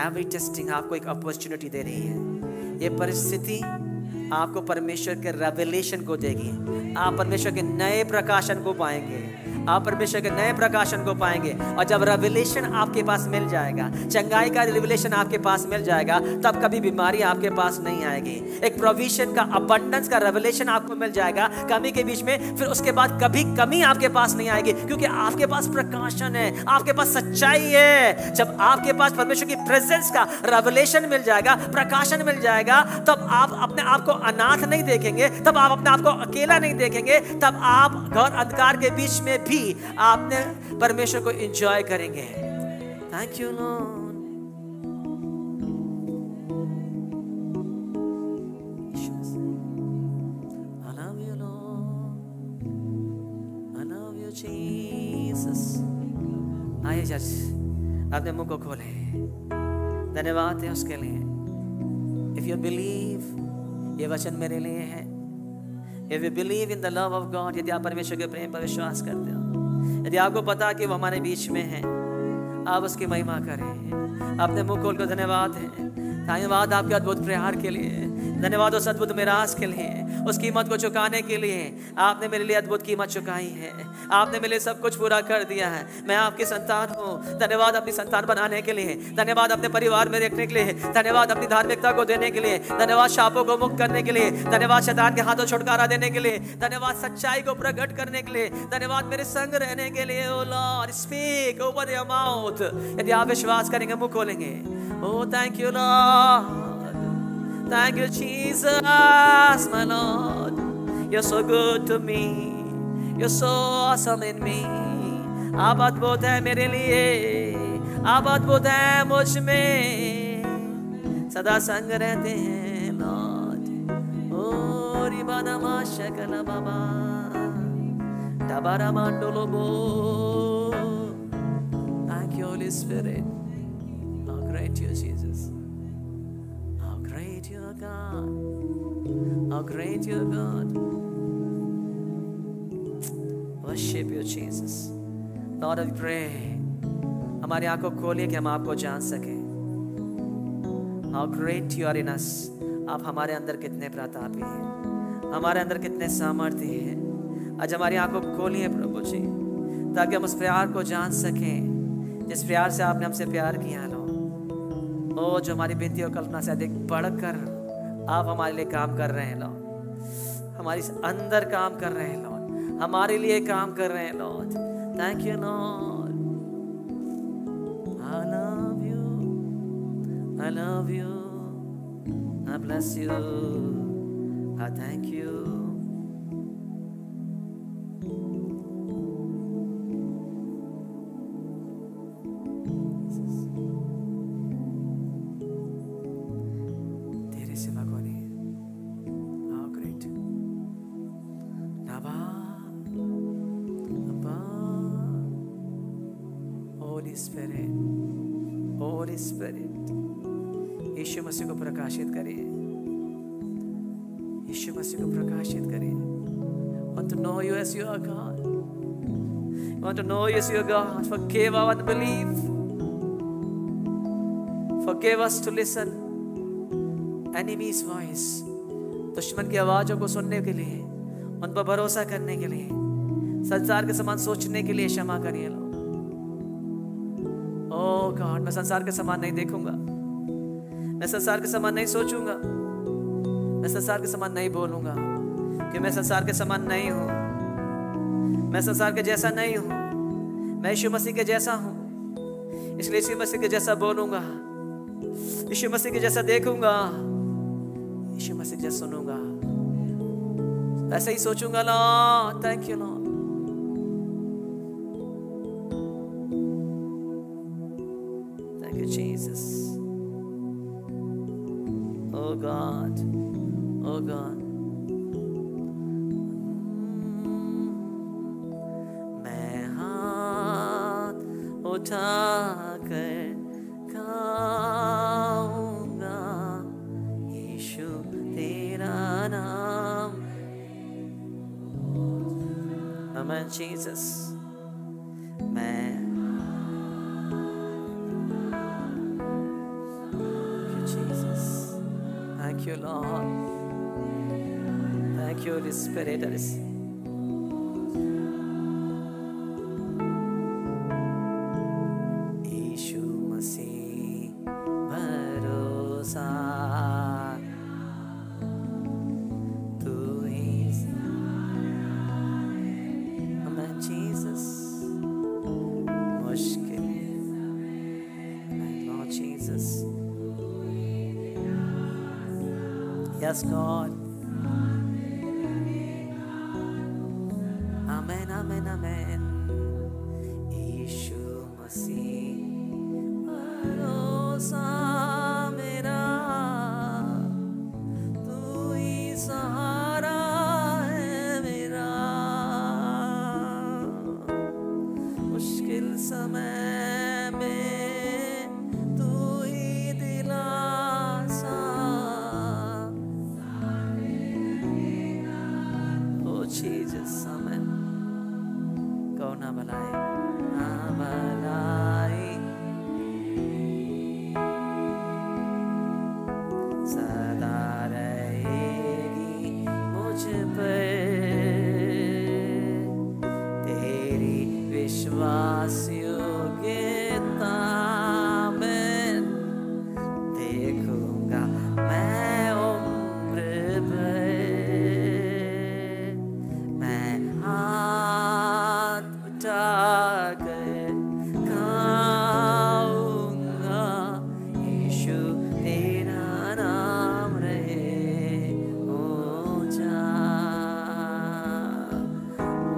Speaker 1: एवरी टेस्टिंग आपको एक अपॉर्चुनिटी दे रही है। ये परिस्थिति आपको परमेश्वर के रेवलेशन को देगी। आप परमेश्वर के नए प्रकाशन को पाएंगे, आप परमेश्वर के नए प्रकाशन को पाएंगे। और जब रेवलेशन आपके पास मिल जाएगा, चंगाई का रेवलेशन आपके पास मिल जाएगा, तब कभी बीमारी आपके पास नहीं आएगी। एक प्रोविजन का, अबंडेंस का रेवलेशन आपको मिल जाएगा कमी के बीच में। फिर उसके बाद कभी कमी आपके पास नहीं आएगी, क्योंकि आपके पास प्रकाशन है, आपके पास सच्चाई है। जब आपके पास परमेश्वर की प्रेजेंस का रेवलेशन मिल जाएगा, प्रकाशन मिल जाएगा, तब आप अपने आप को अनाथ नहीं देखेंगे, तब आप अपने आप को अकेला नहीं देखेंगे, तब आप घोर अंधकार के बीच में भी आपने परमेश्वर को एंजॉय करेंगे। Thank you Lord. I love you Lord, I love you Jesus। आइए चर्च, अपने मुंह को खोले। धन्यवाद है उसके लिए। If you believe ये वचन मेरे लिए है, If you believe in the love of God, यदि आप परमेश्वर के प्रेम पर विश्वास करते हो, यदि आपको पता कि वो हमारे बीच में है, आप उसकी महिमा करें। अपने मुंह खोल कर धन्यवाद है, धन्यवाद आपके अद्भुत प्यार के लिए, धन्यवाद उस अद्भुत मिरास के लिए, उस कीमत को चुकाने के लिए। आपने मेरे लिए अद्भुत कीमत चुकाई है, आपने मेरे लिए सब कुछ पूरा कर दिया है। मैं आपकी संतान हूँ। धन्यवाद अपनी संतान बनाने के लिए, धन्यवाद अपने परिवार में रखने के लिए, धन्यवाद अपनी धार्मिकता को देने के लिए, धन्यवाद शापों को मुक्त करने के लिए, धन्यवाद शैतान के हाथों छुटकारा देने के लिए, धन्यवाद सच्चाई को प्रकट करने के लिए, धन्यवाद मेरे संग रहने के लिए। Oh Lord, speak, open your mouth. यदि आप विश्वास करेंगे, मुंह खोलेंगे। Oh, thank you, Lord. Thank you, Jesus, my Lord. You're so good to me. You're so awesome in me. आप अद्भुत है मेरे लिए, आप अद्भुत है मुझ में, सदा संग रहते हैं लॉर्ड। ओ रिबाना माशकला बाबा, डबारा मांडोलो बो। Thank you, Holy Spirit. How great you are, Jesus. How great you are, God. How great you are, God. Worship you, Jesus. Lord, I pray, हमारी आंखों खोलिए कि हम आपको जान सकें। How great you are in us. आप हमारे अंदर कितने प्रतापी हैं, हमारे अंदर कितने सामर्थ्य हैं। आज हमारी आंखों खोलिए प्रभु जी, ताकि हम उस प्यार को जान सकें जिस प्यार से आपने हमसे प्यार किया लो। ओ, जो हमारी विनती और कल्पना से अधिक बढ़कर आप हमारे लिए काम कर रहे हैं लॉर्ड, हमारे अंदर काम कर रहे हैं लॉर्ड, हमारे लिए काम कर रहे हैं Lord. Thank you Lord. I love you, I love you, I bless you, I thank you. Holy Spirit, यीशु मसीह को प्रकाशित करिए, यीशु मसीह को प्रकाशित करिए। Want to know you as you are, God. Want to know you as you are, God. Forgive our unbelief. Forgive us to listen enemy's voice. दुश्मन की आवाज़ों को सुनने के लिए, उन पर भरोसा करने के लिए, संसार के समान सोचने के लिए क्षमा करिए लो। ओह गॉड, मैं संसार के समान नहीं देखूंगा, मैं संसार के समान नहीं सोचूंगा, मैं संसार के समान नहीं बोलूंगा, कि मैं संसार के समान नहीं हूं, मैं संसार के जैसा नहीं हूं, मैं यीशु मसीह के जैसा हूं। इसलिए यीशु मसीह के जैसा बोलूंगा, यीशु मसीह के जैसा देखूंगा, यीशु मसीह के जैसा सुनूंगा, ऐसा ही सोचूंगा। Lord, thank you Lord. Jesus, oh God, oh God, मैं हाथ उठाकर गाऊंगा यीशु तेरा नाम। Amen, Jesus. Thank you, Lord. Thank you, Holy Spirit. यीशु मसीह भरोसा तू ही। Amen, Jesus. मुश्किल, Lord Jesus. Yes, God. Amen, amen, amen. यीशु मसीह भरोसा मेरा, तू ही सहारा है मेरा, मुश्किल समय में तू ही दिलासा। भलाई, भलाई सदा रहेगी मुझ पर, तेरी विश्वास योग्यता में देखूंगा मैं उम्र भर, मैं हाथ उठाकर गाऊंगा, यीशु तेरा नाम रहे ऊंचा,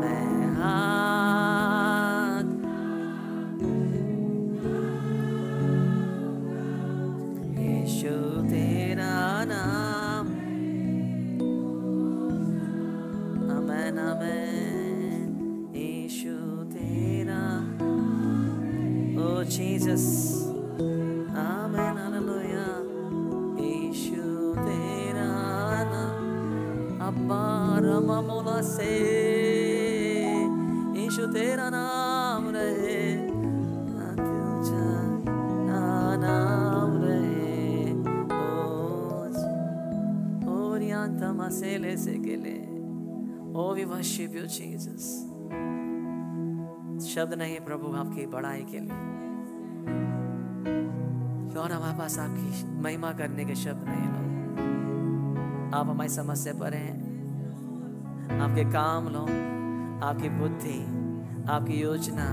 Speaker 1: मैं हाथ यीशु तेरा नाम, आमेन आमेन, यीशु तेरा, ओ जीसस, आमेन हालेलुया, यीशु तेरा नाम, अब्बा रमा मौला से यीशु तेरा नाम रहे, तुझा नाम रहे, ओ रियांता मसेले से केले। Oh, we worship you, Jesus. शब्द नहीं प्रभु आपकी बड़ाई के लिए, और हमारे पास आपकी महिमा करने के शब्द नहीं लो। आप हमारी समस्या पर हैं, आपके काम लो, आपकी बुद्धि, आपकी योजना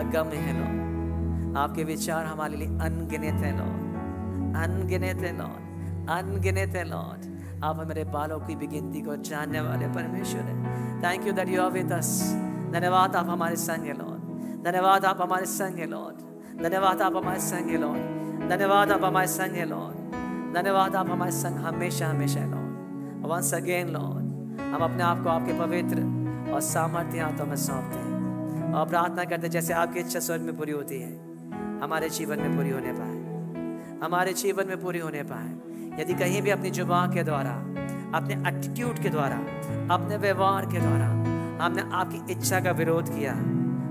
Speaker 1: अगम्य है लो, आपके विचार हमारे लिए अनगिनत है लो, अनगिनत है लॉर्ड, अनगिनत है लॉर्ड। आप हमारे बालों की भी गिनती को जानने वाले परमेश्वर है। Thank you that you are with us. धन्यवाद आप हमारे संग है लॉर्ड, धन्यवाद आप हमारे संग है लॉर्ड, धन्यवाद आप हमारे संग है लॉर्ड, धन्यवाद आप हमारे संग है लॉर्ड, धन्यवाद आप हमारे संग हमेशा हमेशा है लॉर्ड। वंस अगेन लॉर्ड, हम अपने आप को आपके पवित्र और सामर्थ्य हाथों में सौंपते हैं और प्रार्थना करते हैं जैसे आपकी इच्छा स्वर्ग में पूरी होती है, हमारे जीवन में पूरी होने पाए, हमारे जीवन में पूरी होने पाए। यदि कहीं भी अपनी जुबान के द्वारा, अपने एटीट्यूड के द्वारा, अपने व्यवहार के द्वारा हमने आपकी इच्छा का विरोध किया,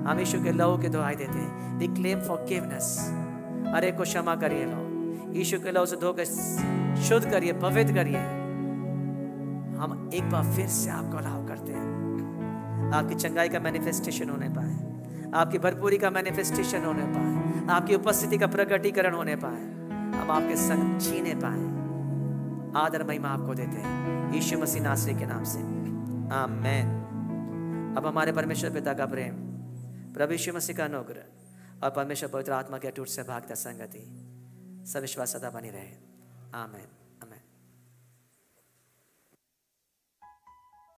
Speaker 1: हम यीशु के लहू की दुआई देते हैं। वी क्लेम फॉरगिवनेस, अरे को क्षमा करिए लो, यीशु के लहू से धोकर शुद्ध करिए, पवित्र करिए। हम एक बार फिर से आपको अलाउ करते हैं, आपकी चंगाई का मैनिफेस्टेशन होने पाए, आपकी भरपूरी का मैनिफेस्टेशन होने पाए, आपकी उपस्थिति का प्रकटीकरण होने पाए, हम आपके संग जीने पाए। आदर महिमा आपको देते हैं यीशु मसीह नासरी के नाम से, आमेन। अब हमारे परमेश्वर पिता का प्रेम, प्रभु यीशु मसीह का अनुग्रह और परमेश्वर पवित्र आत्मा के अटूट से भागता संगति सब विश्वास सदा बनी रहे, आमेन।